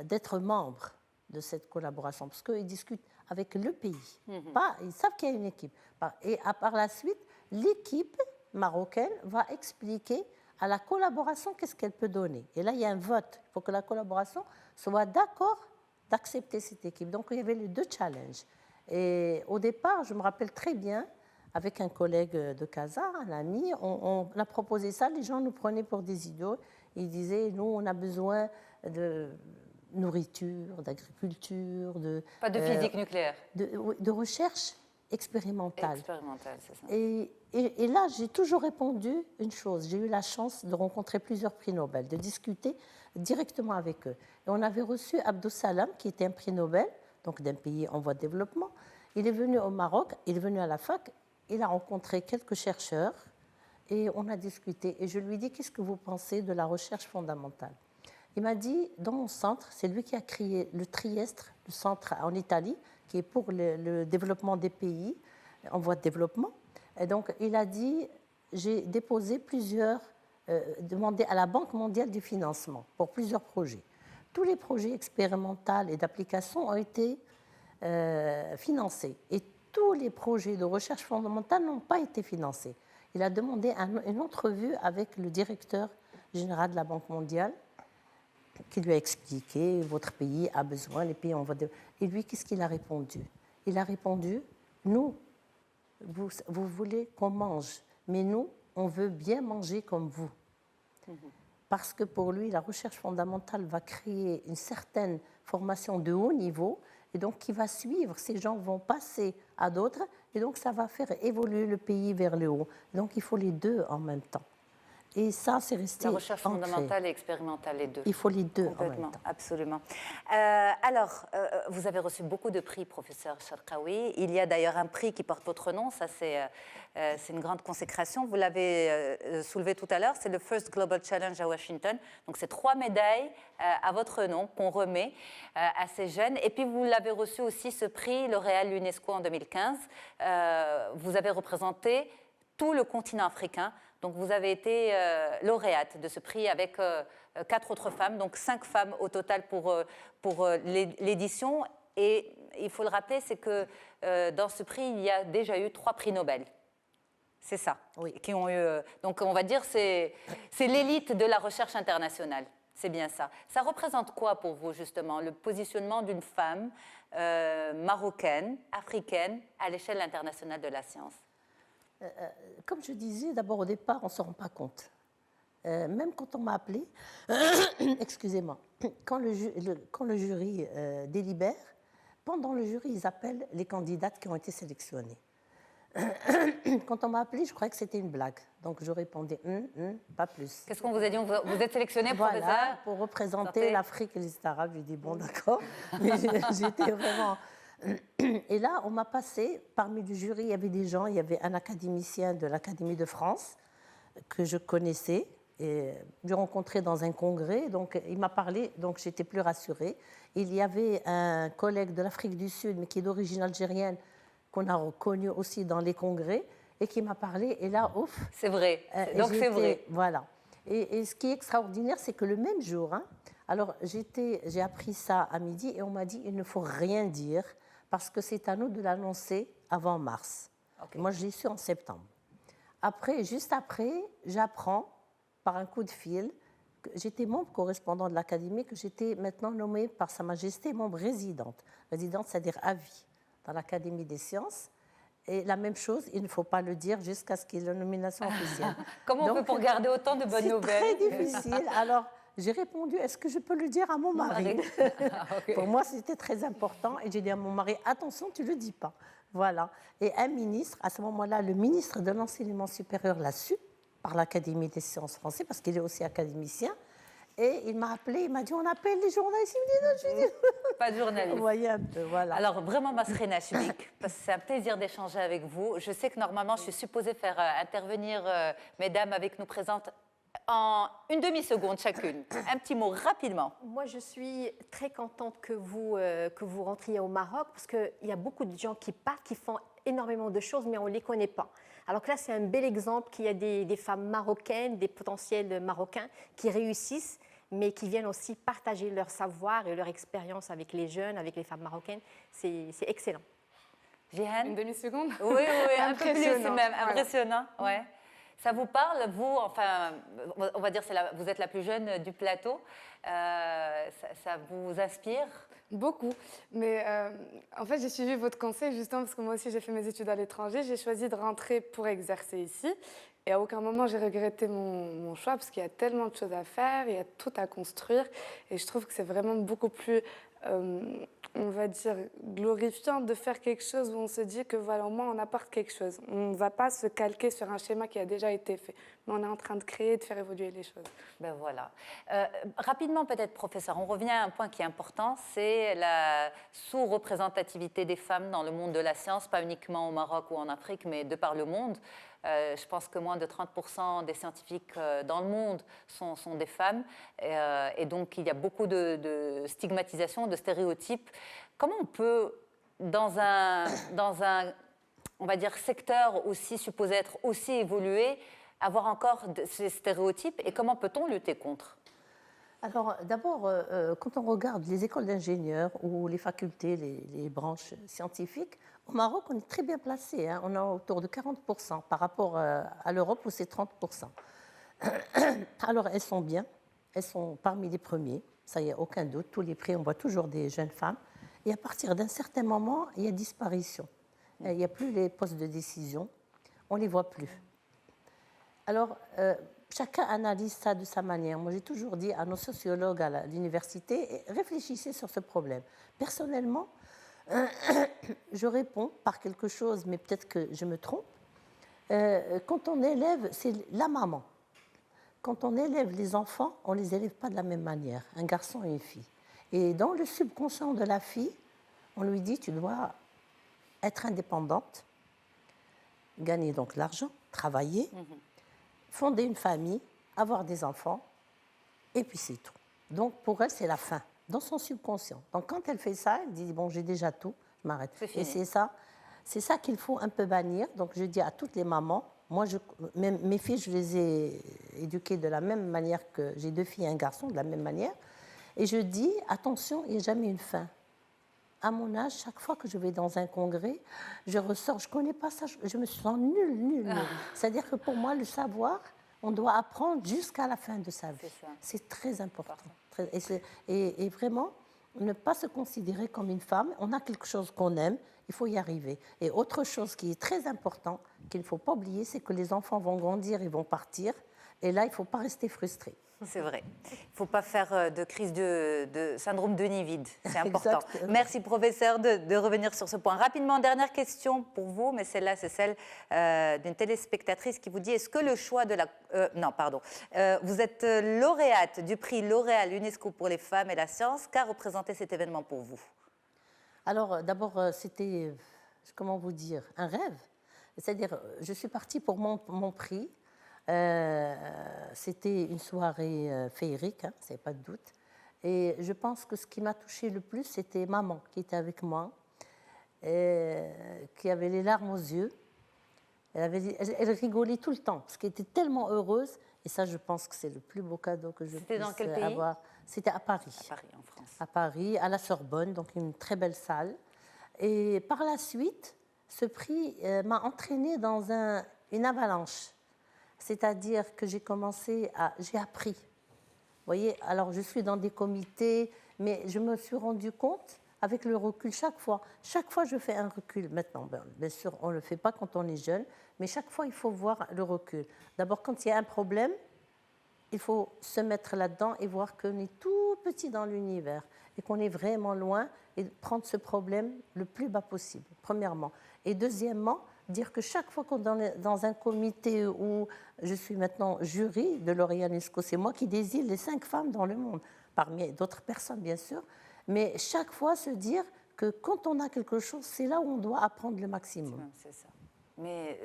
d'être membre de cette collaboration, parce qu'ils discutent avec le pays. Ils savent qu'il y a une équipe. Et par la suite, l'équipe marocaine va expliquer à la collaboration qu'est-ce qu'elle peut donner. Et là, il y a un vote. Il faut que la collaboration soit d'accord d'accepter cette équipe. Donc, il y avait les 2 challenges. Et au départ, je me rappelle très bien, avec un collègue de Casa, un ami, on a proposé ça. Les gens nous prenaient pour des idiots. Ils disaient, nous, on a besoin de nourriture, d'agriculture, pas de physique nucléaire, de recherche expérimentale. Expérimentale, c'est ça. Et là, j'ai toujours répondu une chose. J'ai eu la chance de rencontrer plusieurs prix Nobel, de discuter directement avec eux. Et on avait reçu Abdou Salam, qui était un prix Nobel, donc d'un pays en voie de développement. Il est venu au Maroc, il est venu à la fac, il a rencontré quelques chercheurs et on a discuté. Et je lui ai dit, qu'est-ce que vous pensez de la recherche fondamentale ? Il m'a dit, dans mon centre, c'est lui qui a créé le Trieste, le centre en Italie, qui est pour le développement des pays en voie de développement. Et donc, il a dit, j'ai déposé demandé à la Banque mondiale du financement pour plusieurs projets. Tous les projets expérimentaux et d'application ont été financés. Et tous les projets de recherche fondamentale n'ont pas été financés. Il a demandé une entrevue avec le directeur général de la Banque mondiale, qui lui a expliqué votre pays a besoin, les pays en voie de... Et lui, qu'est-ce qu'il a répondu? Il a répondu, nous, vous voulez qu'on mange, mais nous, on veut bien manger comme vous. Parce que pour lui, la recherche fondamentale va créer une certaine formation de haut niveau, et donc qui va suivre, ces gens vont passer à d'autres, et donc ça va faire évoluer le pays vers le haut. Donc il faut les deux en même temps. Et ça, c'est resté La recherche fondamentale et expérimentale, les deux. Il faut les deux complètement, en même temps. Absolument. Vous avez reçu beaucoup de prix, professeur Cherkaoui. Il y a d'ailleurs un prix qui porte votre nom. Ça, c'est une grande consécration. Vous l'avez soulevé tout à l'heure. C'est le First Global Challenge à Washington. Donc, c'est 3 médailles à votre nom qu'on remet à ces jeunes. Et puis, vous l'avez reçu aussi, ce prix lauréat de l'UNESCO en 2015. Vous avez représenté tout le continent africain. Donc, vous avez été lauréate de ce prix avec 4 autres femmes, donc 5 femmes au total pour l'édition. Et il faut le rappeler, c'est que dans ce prix, il y a déjà eu 3 prix Nobel. C'est ça. Oui. Qui ont eu, donc, on va dire, c'est l'élite de la recherche internationale. C'est bien ça. Ça représente quoi pour vous, justement, le positionnement d'une femme marocaine, africaine, à l'échelle internationale de la science? Comme je disais, d'abord au départ, on ne se rend pas compte. Même quand on m'a appelé, excusez-moi, quand le jury délibère, pendant le jury, ils appellent les candidates qui ont été sélectionnées. Quand on m'a appelé, je croyais que c'était une blague. Donc je répondais, pas plus. Qu'est-ce qu'on vous a dit? Vous êtes sélectionné, professeur? Voilà, pour représenter l'Afrique et les Arabes. J'ai dit, bon, d'accord. Mais j'étais vraiment... Et là, on m'a passé, parmi le jury, il y avait des gens, il y avait un académicien de l'Académie de France que je connaissais, et je l'ai rencontré dans un congrès, donc il m'a parlé, donc j'étais plus rassurée. Il y avait un collègue de l'Afrique du Sud, mais qui est d'origine algérienne, qu'on a reconnu aussi dans les congrès, et qui m'a parlé, et là, ouf. C'est vrai, donc c'est vrai. Voilà. Et ce qui est extraordinaire, c'est que le même jour, alors j'ai appris ça à midi, et on m'a dit, il ne faut rien dire, parce que c'est à nous de l'annoncer avant mars. Okay. Moi, je l'ai su en septembre. Juste après, j'apprends par un coup de fil que j'étais membre correspondant de l'Académie, que j'étais maintenant nommée par Sa Majesté membre résidente. Résidente, c'est-à-dire à vie, dans l'Académie des sciences. Et la même chose, il ne faut pas le dire jusqu'à ce qu'il y ait la nomination officielle. Comment on peut pour garder autant de bonnes nouvelles? C'est très difficile. Alors, j'ai répondu, est-ce que je peux le dire à mon mari? Okay. Pour moi, c'était très important. Et j'ai dit à mon mari, attention, tu ne le dis pas. Voilà. Et un ministre, à ce moment-là, le ministre de l'Enseignement supérieur l'a su, par l'Académie des sciences françaises, parce qu'il est aussi académicien. Et il m'a appelé, il m'a dit, on appelle les journalistes. Il me dit, non, je lui dis... Pas de journaliste. Vous voyez un peu, voilà. Alors, vraiment, Masrina Chibik, parce que c'est un plaisir d'échanger avec vous. Je sais que normalement, je suis supposée faire intervenir mesdames avec nous présentes en une demi-seconde chacune. Un petit mot rapidement. Moi, je suis très contente que vous rentriez au Maroc, parce qu'il y a beaucoup de gens qui partent, qui font énormément de choses, mais on ne les connaît pas. Alors que là, c'est un bel exemple qu'il y a des femmes marocaines, des potentiels marocains qui réussissent, mais qui viennent aussi partager leur savoir et leur expérience avec les jeunes, avec les femmes marocaines. C'est excellent. Jihan? Une demi-seconde? Oui, un peu plus même, impressionnant. Voilà. Ouais. Ça vous parle, vous, enfin, on va dire vous êtes la plus jeune du plateau, ça vous inspire? Beaucoup, mais en fait j'ai suivi votre conseil justement parce que moi aussi j'ai fait mes études à l'étranger, j'ai choisi de rentrer pour exercer ici et à aucun moment j'ai regretté mon choix parce qu'il y a tellement de choses à faire, il y a tout à construire et je trouve que c'est vraiment beaucoup plus... on va dire, glorifiant de faire quelque chose où on se dit que voilà, au moins on apporte quelque chose. On ne va pas se calquer sur un schéma qui a déjà été fait, mais on est en train de créer et de faire évoluer les choses. Ben voilà. Rapidement peut-être, professeur, on revient à un point qui est important, c'est la sous-représentativité des femmes dans le monde de la science, pas uniquement au Maroc ou en Afrique, mais de par le monde. Je pense que moins de 30% des scientifiques dans le monde sont des femmes. Et donc, il y a beaucoup de stigmatisation, de stéréotypes. Comment on peut dans un, on va dire, secteur aussi supposé être aussi évolué, avoir encore ces stéréotypes et comment peut-on lutter contre? Alors d'abord, quand on regarde les écoles d'ingénieurs ou les facultés, les branches scientifiques, au Maroc, on est très bien placé. Hein. On a autour de 40% par rapport à l'Europe où c'est 30%. Alors elles sont bien, elles sont parmi les premiers, ça y a aucun doute. Tous les prix, on voit toujours des jeunes femmes. Et à partir d'un certain moment, il y a disparition. Il n'y a plus les postes de décision, on ne les voit plus. Alors, chacun analyse ça de sa manière. Moi, j'ai toujours dit à nos sociologues à l'université, réfléchissez sur ce problème. Personnellement, je réponds par quelque chose, mais peut-être que je me trompe. Quand on élève, c'est la maman. Quand on élève les enfants, on ne les élève pas de la même manière, un garçon et une fille. Et dans le subconscient de la fille, on lui dit, tu dois être indépendante, gagner donc l'argent, travailler, fonder une famille, avoir des enfants, et puis c'est tout. Donc pour elle, c'est la fin, dans son subconscient. Donc quand elle fait ça, elle dit, bon, j'ai déjà tout, je m'arrête. Et c'est ça qu'il faut un peu bannir. Donc je dis à toutes les mamans, moi, mes filles, je les ai éduquées de la même manière que j'ai 2 filles et un garçon, de la même manière. Et je dis, attention, il n'y a jamais une fin. À mon âge, chaque fois que je vais dans un congrès, je ressors, je ne connais pas ça, je me sens nulle. C'est-à-dire que pour moi, le savoir, on doit apprendre jusqu'à la fin de sa vie. C'est très important. Et vraiment, ne pas se considérer comme une femme. On a quelque chose qu'on aime, il faut y arriver. Et autre chose qui est très important, qu'il ne faut pas oublier, c'est que les enfants vont grandir, ils vont partir. Et là, il ne faut pas rester frustré. C'est vrai. Il ne faut pas faire de crise de syndrome de nid vide. C'est important. Exactement. Merci, professeur, de revenir sur ce point. Rapidement, dernière question pour vous, mais celle-là, c'est celle d'une téléspectatrice qui vous dit, est-ce que le choix de la... vous êtes lauréate du prix L'Oréal UNESCO pour les femmes et la science. Qu'a représenté cet événement pour vous? Alors, d'abord, c'était, comment vous dire, un rêve. C'est-à-dire, je suis partie pour mon prix. C'était une soirée féerique, hein, c'est pas de doute. Et je pense que ce qui m'a touchée le plus, c'était maman qui était avec moi, qui avait les larmes aux yeux. Elle rigolait tout le temps, parce qu'elle était tellement heureuse. Et ça, je pense que c'est le plus beau cadeau que je puisse avoir. C'était dans quel pays? C'était à Paris. À Paris, en France. À Paris, à la Sorbonne, donc une très belle salle. Et par la suite, ce prix m'a entraînée dans une avalanche. C'est-à-dire que j'ai appris. Vous voyez, alors je suis dans des comités, mais je me suis rendu compte, avec le recul, chaque fois je fais un recul. Maintenant, bien sûr, on ne le fait pas quand on est jeune, mais chaque fois, il faut voir le recul. D'abord, quand il y a un problème, il faut se mettre là-dedans et voir qu'on est tout petit dans l'univers et qu'on est vraiment loin et prendre ce problème le plus bas possible, premièrement. Et deuxièmement, dire que chaque fois qu'on est dans un comité où je suis maintenant jury de L'Oréal UNESCO, c'est moi qui désigne les 5 femmes dans le monde, parmi d'autres personnes bien sûr, mais chaque fois se dire que quand on a quelque chose, c'est là où on doit apprendre le maximum. C'est ça. Mais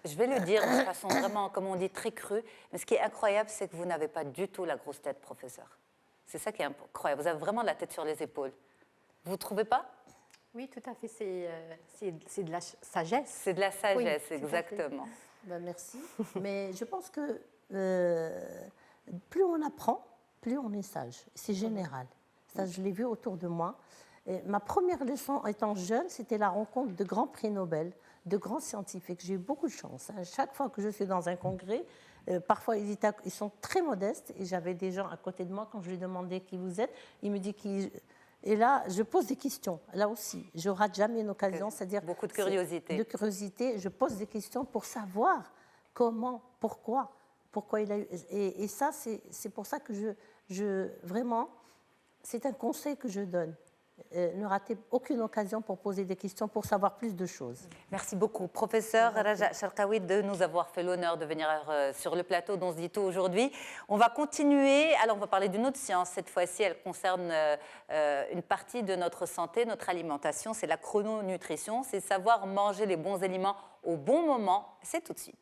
je vais le dire de façon vraiment, comme on dit, très crue, mais ce qui est incroyable, c'est que vous n'avez pas du tout la grosse tête, professeur. C'est ça qui est incroyable, vous avez vraiment la tête sur les épaules. Vous ne trouvez pas ? Oui, tout à fait, c'est de la sagesse. C'est de la sagesse, oui, exactement. Ben, merci. Mais je pense que plus on apprend, plus on est sage. C'est général. Ça, je l'ai vu autour de moi. Et ma première leçon étant jeune, c'était la rencontre de grands prix Nobel, de grands scientifiques. J'ai eu beaucoup de chance. Hein. Chaque fois que je suis dans un congrès, parfois ils sont très modestes. Et j'avais des gens à côté de moi, quand je lui demandais qui vous êtes, il me dit qui... Et là, je pose des questions. Là aussi, je ne rate jamais une occasion. C'est-à-dire beaucoup de curiosité. De curiosité. Je pose des questions pour savoir comment, pourquoi il a eu... Et ça, c'est pour ça que vraiment, c'est un conseil que je donne. Ne ratez aucune occasion pour poser des questions, pour savoir plus de choses. Merci beaucoup, professeur Raja Cherkaoui, de nous avoir fait l'honneur de venir sur le plateau d'On se dit tout aujourd'hui. On va continuer. Alors, on va parler d'une autre science. Cette fois-ci, elle concerne une partie de notre santé, notre alimentation. C'est la chrononutrition. C'est savoir manger les bons aliments au bon moment. C'est tout de suite.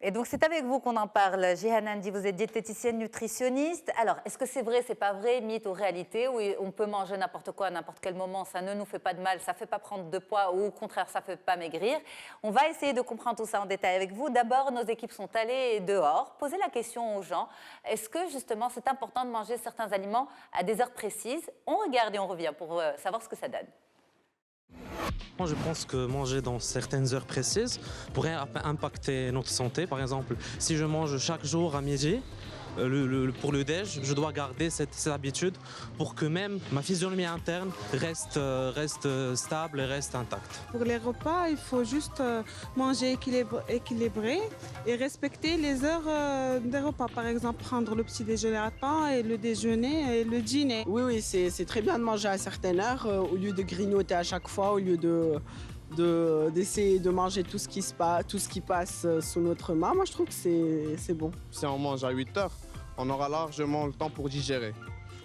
Et donc, c'est avec vous qu'on en parle. Jihan Handy, vous êtes diététicienne nutritionniste. Alors, est-ce que c'est vrai, c'est pas vrai, mythe ou réalité, où on peut manger n'importe quoi à n'importe quel moment, ça ne nous fait pas de mal, ça ne fait pas prendre de poids ou au contraire, ça ne fait pas maigrir? On va essayer de comprendre tout ça en détail avec vous. D'abord, nos équipes sont allées dehors, poser la question aux gens. Est-ce que justement, c'est important de manger certains aliments à des heures précises? On regarde et on revient pour savoir ce que ça donne. Je pense que manger dans certaines heures précises pourrait impacter notre santé. Par exemple, si je mange chaque jour à midi, pour le déj, je dois garder cette habitude pour que même ma physionomie interne reste stable et reste intacte. Pour les repas, il faut juste manger équilibré et respecter les heures des repas. Par exemple, prendre le petit déjeuner à temps et le déjeuner et le dîner. Oui, c'est très bien de manger à certaines heures au lieu de grignoter à chaque fois, au lieu d'essayer de manger tout ce qui passe sous notre main. Moi, je trouve que c'est bon. Si on mange à 8 heures, on aura largement le temps pour digérer.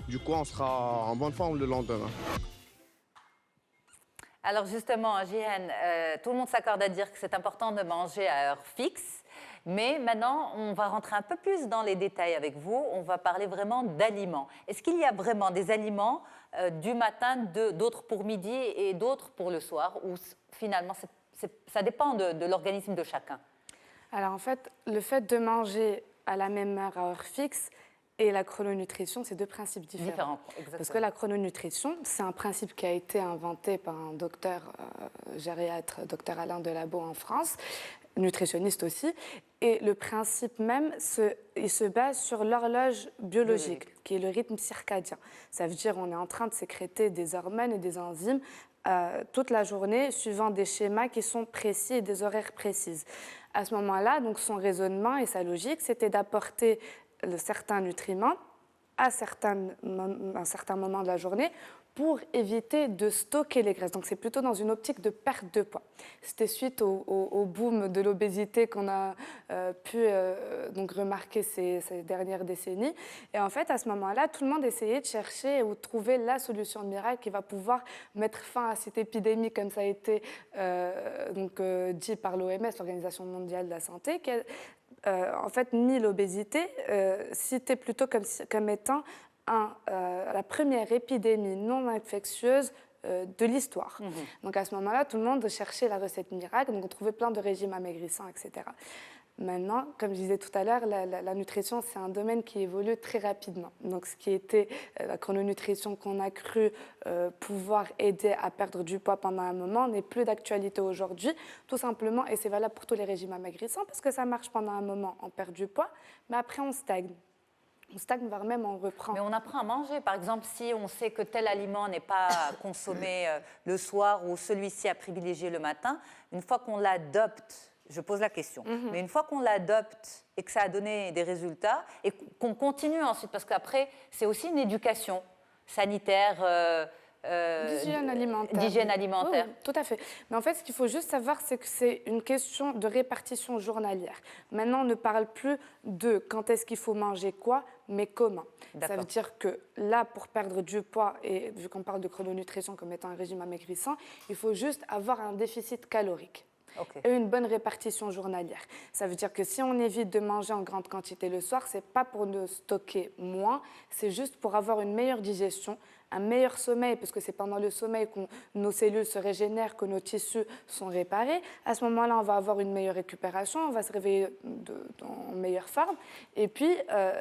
Du coup, on sera en bonne forme le lendemain. Alors justement, Jihan, tout le monde s'accorde à dire que c'est important de manger à heure fixe. Mais maintenant, on va rentrer un peu plus dans les détails avec vous. On va parler vraiment d'aliments. Est-ce qu'il y a vraiment des aliments du matin, d'autres pour midi et d'autres pour le soir, ou finalement, ça dépend de l'organisme de chacun? Alors en fait, le fait de manger à la même heure à heure fixe et la chrononutrition, c'est deux principes différents. Exactement. Parce que la chrononutrition, c'est un principe qui a été inventé par un docteur gériatre, docteur Alain Delabo en France, nutritionniste aussi. Et le principe même, il se base sur l'horloge biologique, qui est le rythme circadien. Ça veut dire qu'on est en train de sécréter des hormones et des enzymes toute la journée, suivant des schémas qui sont précis et des horaires précises. À ce moment-là, donc son raisonnement et sa logique, c'était d'apporter certains nutriments à un certain moment de la journée pour éviter de stocker les graisses. Donc c'est plutôt dans une optique de perte de poids. C'était suite au boom de l'obésité qu'on a pu donc remarquer ces dernières décennies. Et en fait, à ce moment-là, tout le monde essayait de chercher ou de trouver la solution miracle qui va pouvoir mettre fin à cette épidémie, comme ça a été dit par l'OMS, l'Organisation mondiale de la santé, qui a en fait mis l'obésité, citée plutôt comme étant la première épidémie non infectieuse de l'histoire. Donc à ce moment-là, tout le monde cherchait la recette miracle, donc on trouvait plein de régimes amaigrissants, etc. Maintenant, comme je disais tout à l'heure, la nutrition, c'est un domaine qui évolue très rapidement. Donc ce qui était la chrononutrition qu'on a cru pouvoir aider à perdre du poids pendant un moment n'est plus d'actualité aujourd'hui, tout simplement, et c'est valable pour tous les régimes amaigrissants, parce que ça marche pendant un moment, on perd du poids, mais après on stagne. On stagne, voire même on reprend. Mais on apprend à manger. Par exemple, si on sait que tel aliment n'est pas consommé le soir ou celui-ci à privilégier le matin, une fois qu'on l'adopte, je pose la question, mais une fois qu'on l'adopte et que ça a donné des résultats et qu'on continue ensuite, parce qu'après, c'est aussi une éducation sanitaire, d'hygiène alimentaire. D'hygiène alimentaire. Oui, tout à fait. Mais en fait, ce qu'il faut juste savoir, c'est que c'est une question de répartition journalière. Maintenant, on ne parle plus de quand est-ce qu'il faut manger quoi, mais comment. Ça veut dire que là, pour perdre du poids, et vu qu'on parle de chrononutrition comme étant un régime amaigrissant, il faut juste avoir un déficit calorique. Et une bonne répartition journalière. Ça veut dire que si on évite de manger en grande quantité le soir, c'est pas pour ne stocker moins, c'est juste pour avoir une meilleure digestion, un meilleur sommeil, parce que c'est pendant le sommeil que nos cellules se régénèrent, que nos tissus sont réparés. À ce moment-là, on va avoir une meilleure récupération, on va se réveiller en meilleure forme. Et puis,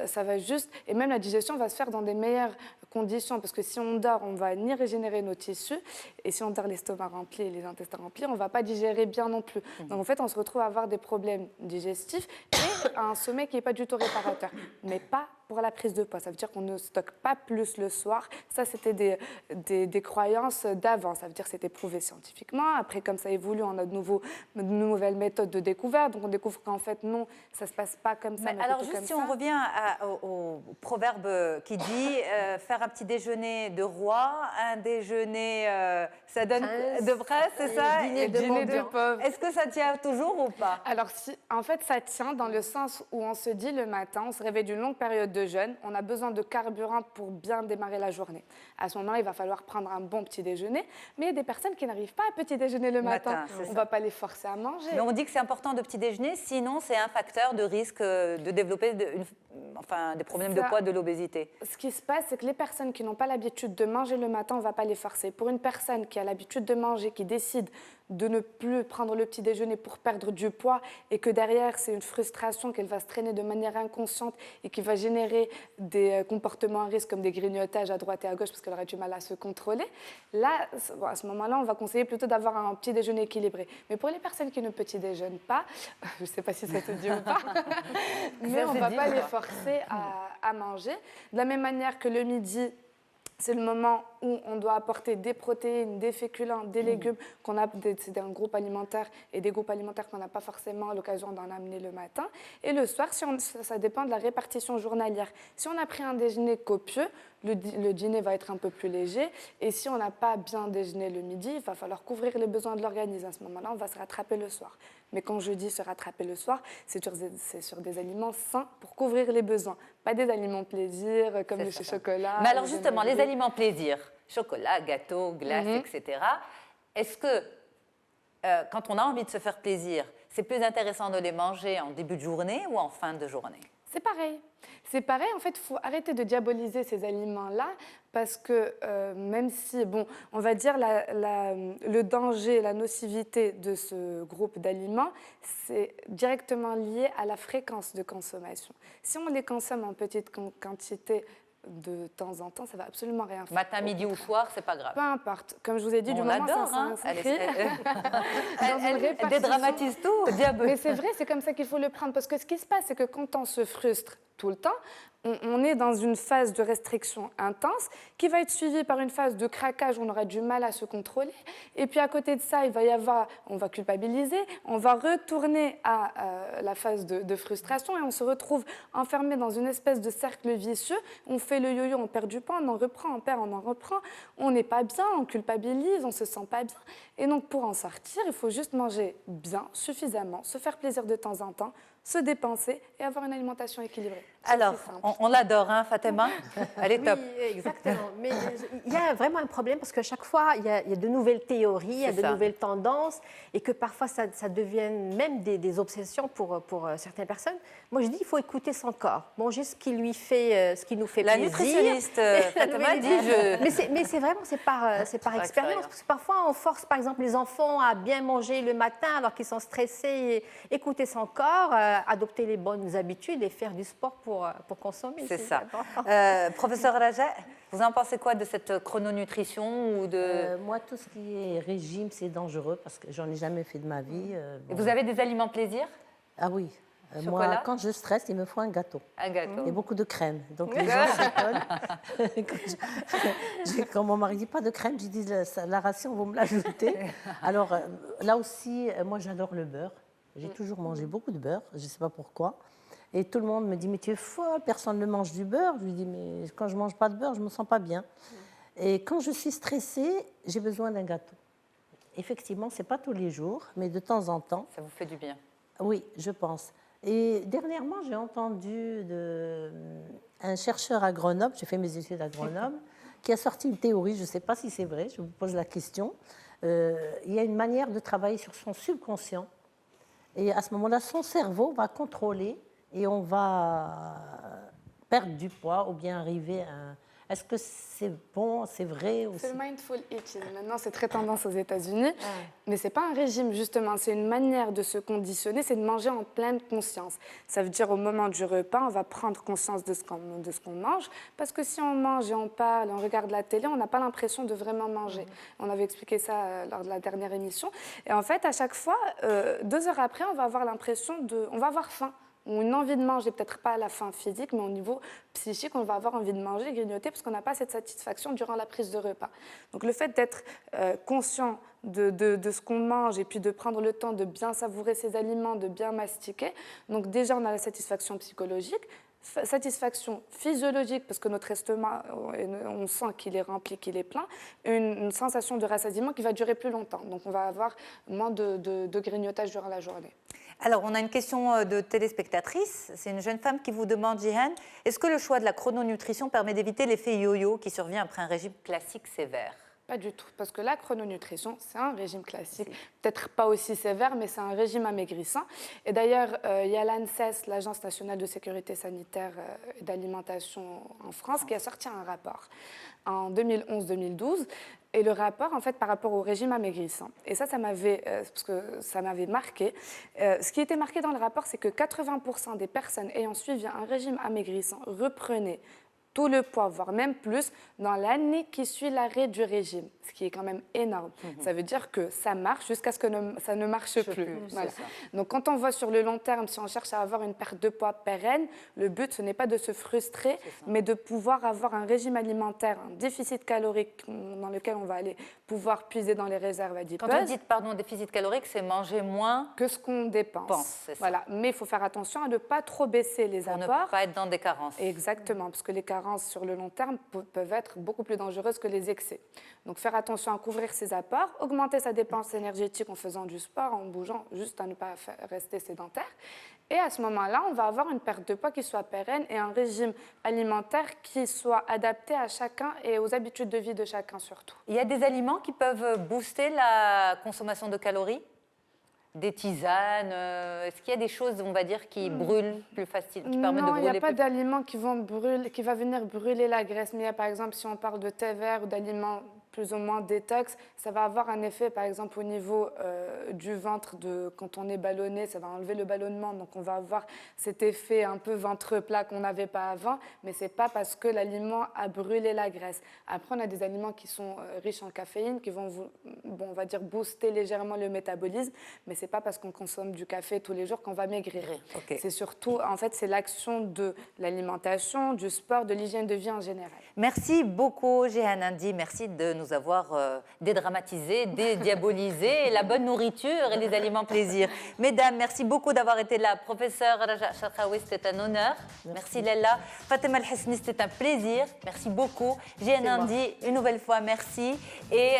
ça va juste... Et même la digestion va se faire dans des meilleures conditions, parce que si on dort, on ne va ni régénérer nos tissus, et si on dort l'estomac rempli et les intestins remplis, on ne va pas digérer bien non plus. Donc en fait, on se retrouve à avoir des problèmes digestifs et un sommeil qui n'est pas du tout réparateur, mais pas pour la prise de poids. Ça veut dire qu'on ne stocke pas plus le soir. Ça, c'était des croyances d'avant. Ça veut dire que c'était prouvé scientifiquement. Après, comme ça évolue, on a de nouvelles méthodes de découverte. Donc, on découvre qu'en fait, non, ça ne se passe pas comme ça. Mais alors, juste si on revient au proverbe qui dit faire un petit déjeuner de roi, un déjeuner, ça donne de prince, c'est ça, et dîner de pauvre. Est-ce que ça tient toujours ou pas? Alors, en fait, ça tient dans le sens où on se dit le matin, on se réveille d'une longue période de de jeûne, on a besoin de carburant pour bien démarrer la journée. À ce moment-là, il va falloir prendre un bon petit déjeuner, mais il y a des personnes qui n'arrivent pas à petit déjeuner le matin. On ne va pas les forcer à manger. Mais on dit que c'est important de petit déjeuner, sinon c'est un facteur de risque de développer des problèmes de poids, de l'obésité. Ce qui se passe, c'est que les personnes qui n'ont pas l'habitude de manger le matin, on ne va pas les forcer. Pour une personne qui a l'habitude de manger, qui décide de ne plus prendre le petit déjeuner pour perdre du poids et que derrière, c'est une frustration qu'elle va se traîner de manière inconsciente et qui va générer des comportements à risque comme des grignotages à droite et à gauche parce qu'elle aurait du mal à se contrôler. Là, à ce moment-là, on va conseiller plutôt d'avoir un petit déjeuner équilibré. Mais pour les personnes qui ne petit déjeunent pas, je ne sais pas si ça se dit ou pas, mais on ne va pas les forcer à manger. De la même manière que le midi, c'est le moment où on doit apporter des protéines, des féculents, des légumes, c'est un groupe alimentaire et des groupes alimentaires qu'on n'a pas forcément l'occasion d'en amener le matin. Et le soir, ça dépend de la répartition journalière. Si on a pris un déjeuner copieux, le dîner va être un peu plus léger. Et si on n'a pas bien déjeuné le midi, il va falloir couvrir les besoins de l'organisme. À ce moment-là, on va se rattraper le soir. Mais quand je dis se rattraper le soir, c'est sur des aliments sains pour couvrir les besoins. Pas des aliments plaisir comme le chocolat. Mais alors justement, les aliments plaisir, chocolat, gâteau, glace, etc. Est-ce que quand on a envie de se faire plaisir, c'est plus intéressant de les manger en début de journée ou en fin de journée? C'est pareil. C'est pareil, en fait, il faut arrêter de diaboliser ces aliments-là parce que même si, on va dire le danger, la nocivité de ce groupe d'aliments, c'est directement lié à la fréquence de consommation. Si on les consomme en petite quantité, de temps en temps, ça va absolument rien faire. Matin, midi ou soir, c'est pas grave. Peu importe. Comme je vous ai dit, du moment où ça s'inscrit, elle dédramatise tout. Mais c'est vrai, c'est comme ça qu'il faut le prendre. Parce que ce qui se passe, c'est que quand on se frustre tout le temps, on est dans une phase de restriction intense qui va être suivie par une phase de craquage où on aura du mal à se contrôler. Et puis à côté de ça, on va culpabiliser, on va retourner à la phase de frustration et on se retrouve enfermé dans une espèce de cercle vicieux. On fait le yo-yo, on perd du poids, on en reprend, on perd, on en reprend. On n'est pas bien, on culpabilise, on se sent pas bien. Et donc pour en sortir, il faut juste manger bien, suffisamment, se faire plaisir de temps en temps, se dépenser et avoir une alimentation équilibrée. Alors, on l'adore, hein, Fatima? Elle est top. Oui, exactement. Mais il y a vraiment un problème parce qu'à chaque fois, il y a de nouvelles théories, il y a de nouvelles tendances et que parfois, ça devient même des obsessions pour certaines personnes. Moi, je dis qu'il faut écouter son corps, manger ce qui lui fait, ce qui nous fait plaisir. La nutritionniste Fatima dit... Mais c'est vraiment, c'est par expérience. Parce que parfois, on force, par exemple, les enfants à bien manger le matin alors qu'ils sont stressés. Écouter son corps, adopter les bonnes habitudes et faire du sport pour consommer. C'est ça. Professeur Raja, vous en pensez quoi de cette chrononutrition ou de... Moi, tout ce qui est régime, c'est dangereux parce que j'en ai jamais fait de ma vie. Et vous avez des aliments plaisir? Ah oui. Moi, quand je stresse, il me faut un gâteau. Un gâteau. Et beaucoup de crème. Donc les gens s'étonnent. Quand mon mari dit pas de crème, je dis la ration, vous me l'ajoutez. Alors là aussi, moi j'adore le beurre. J'ai toujours mangé beaucoup de beurre, je ne sais pas pourquoi. Et tout le monde me dit, mais tu es folle, personne ne mange du beurre. Je lui dis, mais quand je ne mange pas de beurre, je ne me sens pas bien. Et quand je suis stressée, j'ai besoin d'un gâteau. Effectivement, ce n'est pas tous les jours, mais de temps en temps. Ça vous fait du bien? Oui, je pense. Et dernièrement, j'ai entendu un chercheur à Grenoble, j'ai fait mes études à Grenoble, qui a sorti une théorie, je ne sais pas si c'est vrai, je vous pose la question. Il y a une manière de travailler sur son subconscient. Et à ce moment-là, son cerveau va contrôler et on va perdre du poids ou bien arriver à... Est-ce que c'est bon, c'est vrai aussi? C'est le mindful eating. Maintenant, c'est très tendance aux États-Unis. Mais ce n'est pas un régime, justement. C'est une manière de se conditionner, c'est de manger en pleine conscience. Ça veut dire au moment du repas, on va prendre conscience de ce qu'on mange. Parce que si on mange et on parle et on regarde la télé, on n'a pas l'impression de vraiment manger. On avait expliqué ça lors de la dernière émission. Et en fait, à chaque fois, 2 heures après, on va avoir l'impression on va avoir faim. Ou une envie de manger, peut-être pas à la faim physique, mais au niveau psychique, on va avoir envie de manger, grignoter, parce qu'on n'a pas cette satisfaction durant la prise de repas. Donc le fait d'être conscient de ce qu'on mange et puis de prendre le temps de bien savourer ses aliments, de bien mastiquer, donc déjà on a la satisfaction psychologique, satisfaction physiologique parce que notre estomac, on sent qu'il est rempli, qu'il est plein, et une sensation de rassasiement qui va durer plus longtemps. Donc on va avoir moins de grignotage durant la journée. Alors, on a une question de téléspectatrice. C'est une jeune femme qui vous demande, Jihan, est-ce que le choix de la chrononutrition permet d'éviter l'effet yo-yo qui survient après un régime classique sévère? Pas du tout, parce que la chrononutrition, c'est un régime classique, peut-être pas aussi sévère, mais c'est un régime amaigrissant. Et d'ailleurs, il y a l'ANSES, l'Agence nationale de sécurité sanitaire et d'alimentation en France, qui a sorti un rapport en 2011-2012. Et le rapport, en fait, par rapport au régime amaigrissant. Et ça m'avait, parce que ça m'avait marqué. Ce qui était marqué dans le rapport, c'est que 80% des personnes ayant suivi un régime amaigrissant reprenaient tout le poids, voire même plus, dans l'année qui suit l'arrêt du régime, ce qui est quand même énorme. Ça veut dire que ça marche jusqu'à ce que ça ne marche plus. Voilà. Donc quand on voit sur le long terme, si on cherche à avoir une perte de poids pérenne, le but, ce n'est pas de se frustrer, mais de pouvoir avoir un régime alimentaire, un déficit calorique dans lequel on va aller pouvoir puiser dans les réserves adipeuses. Quand on dit, pardon, déficit calorique, c'est manger moins que ce qu'on dépense. Voilà. Mais il faut faire attention à ne pas trop baisser les apports. Pour ne pas être dans des carences. Exactement, parce que les carences sur le long terme peuvent être beaucoup plus dangereuses que les excès. Donc faire attention à couvrir ses apports, augmenter sa dépense énergétique en faisant du sport, en bougeant, juste à ne pas rester sédentaire. Et à ce moment-là, on va avoir une perte de poids qui soit pérenne et un régime alimentaire qui soit adapté à chacun et aux habitudes de vie de chacun surtout. Il y a des aliments qui peuvent booster la consommation de calories ? Des tisanes, est-ce qu'il y a des choses, on va dire, qui brûlent plus facilement, qui permettent de brûler? Non, il n'y a pas d'aliments qui va venir brûler la graisse. Mais il y a, par exemple, si on parle de thé vert ou d'aliments plus ou moins détox, ça va avoir un effet, par exemple, au niveau du ventre, quand on est ballonné, ça va enlever le ballonnement. Donc, on va avoir cet effet un peu ventre plat qu'on n'avait pas avant, mais ce n'est pas parce que l'aliment a brûlé la graisse. Après, on a des aliments qui sont riches en caféine, qui vont, on va dire, booster légèrement le métabolisme, mais ce n'est pas parce qu'on consomme du café tous les jours qu'on va maigrir. Okay. C'est surtout, en fait, c'est l'action de l'alimentation, du sport, de l'hygiène de vie en général. Merci beaucoup, Jihan Indy. Merci de nous avoir dédramatisé, dédiabolisé la bonne nourriture et les aliments plaisir. Mesdames, merci beaucoup d'avoir été là. Professeur Raja Charkaoui, c'était un honneur. Merci Lella. Fatima El-Hesni, c'était un plaisir. Merci beaucoup. Jihan Indy, une nouvelle fois, merci. Et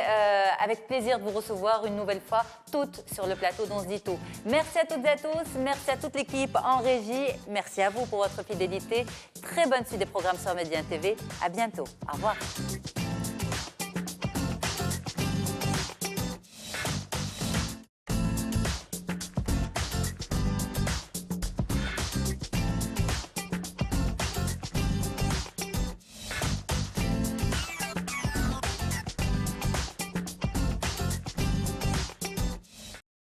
avec plaisir de vous recevoir une nouvelle fois, toutes sur le plateau d'On se dit tout. Merci à toutes et à tous. Merci à toute l'équipe en régie. Merci à vous pour votre fidélité. Très bonne suite des programmes sur Média TV. À bientôt. Au revoir.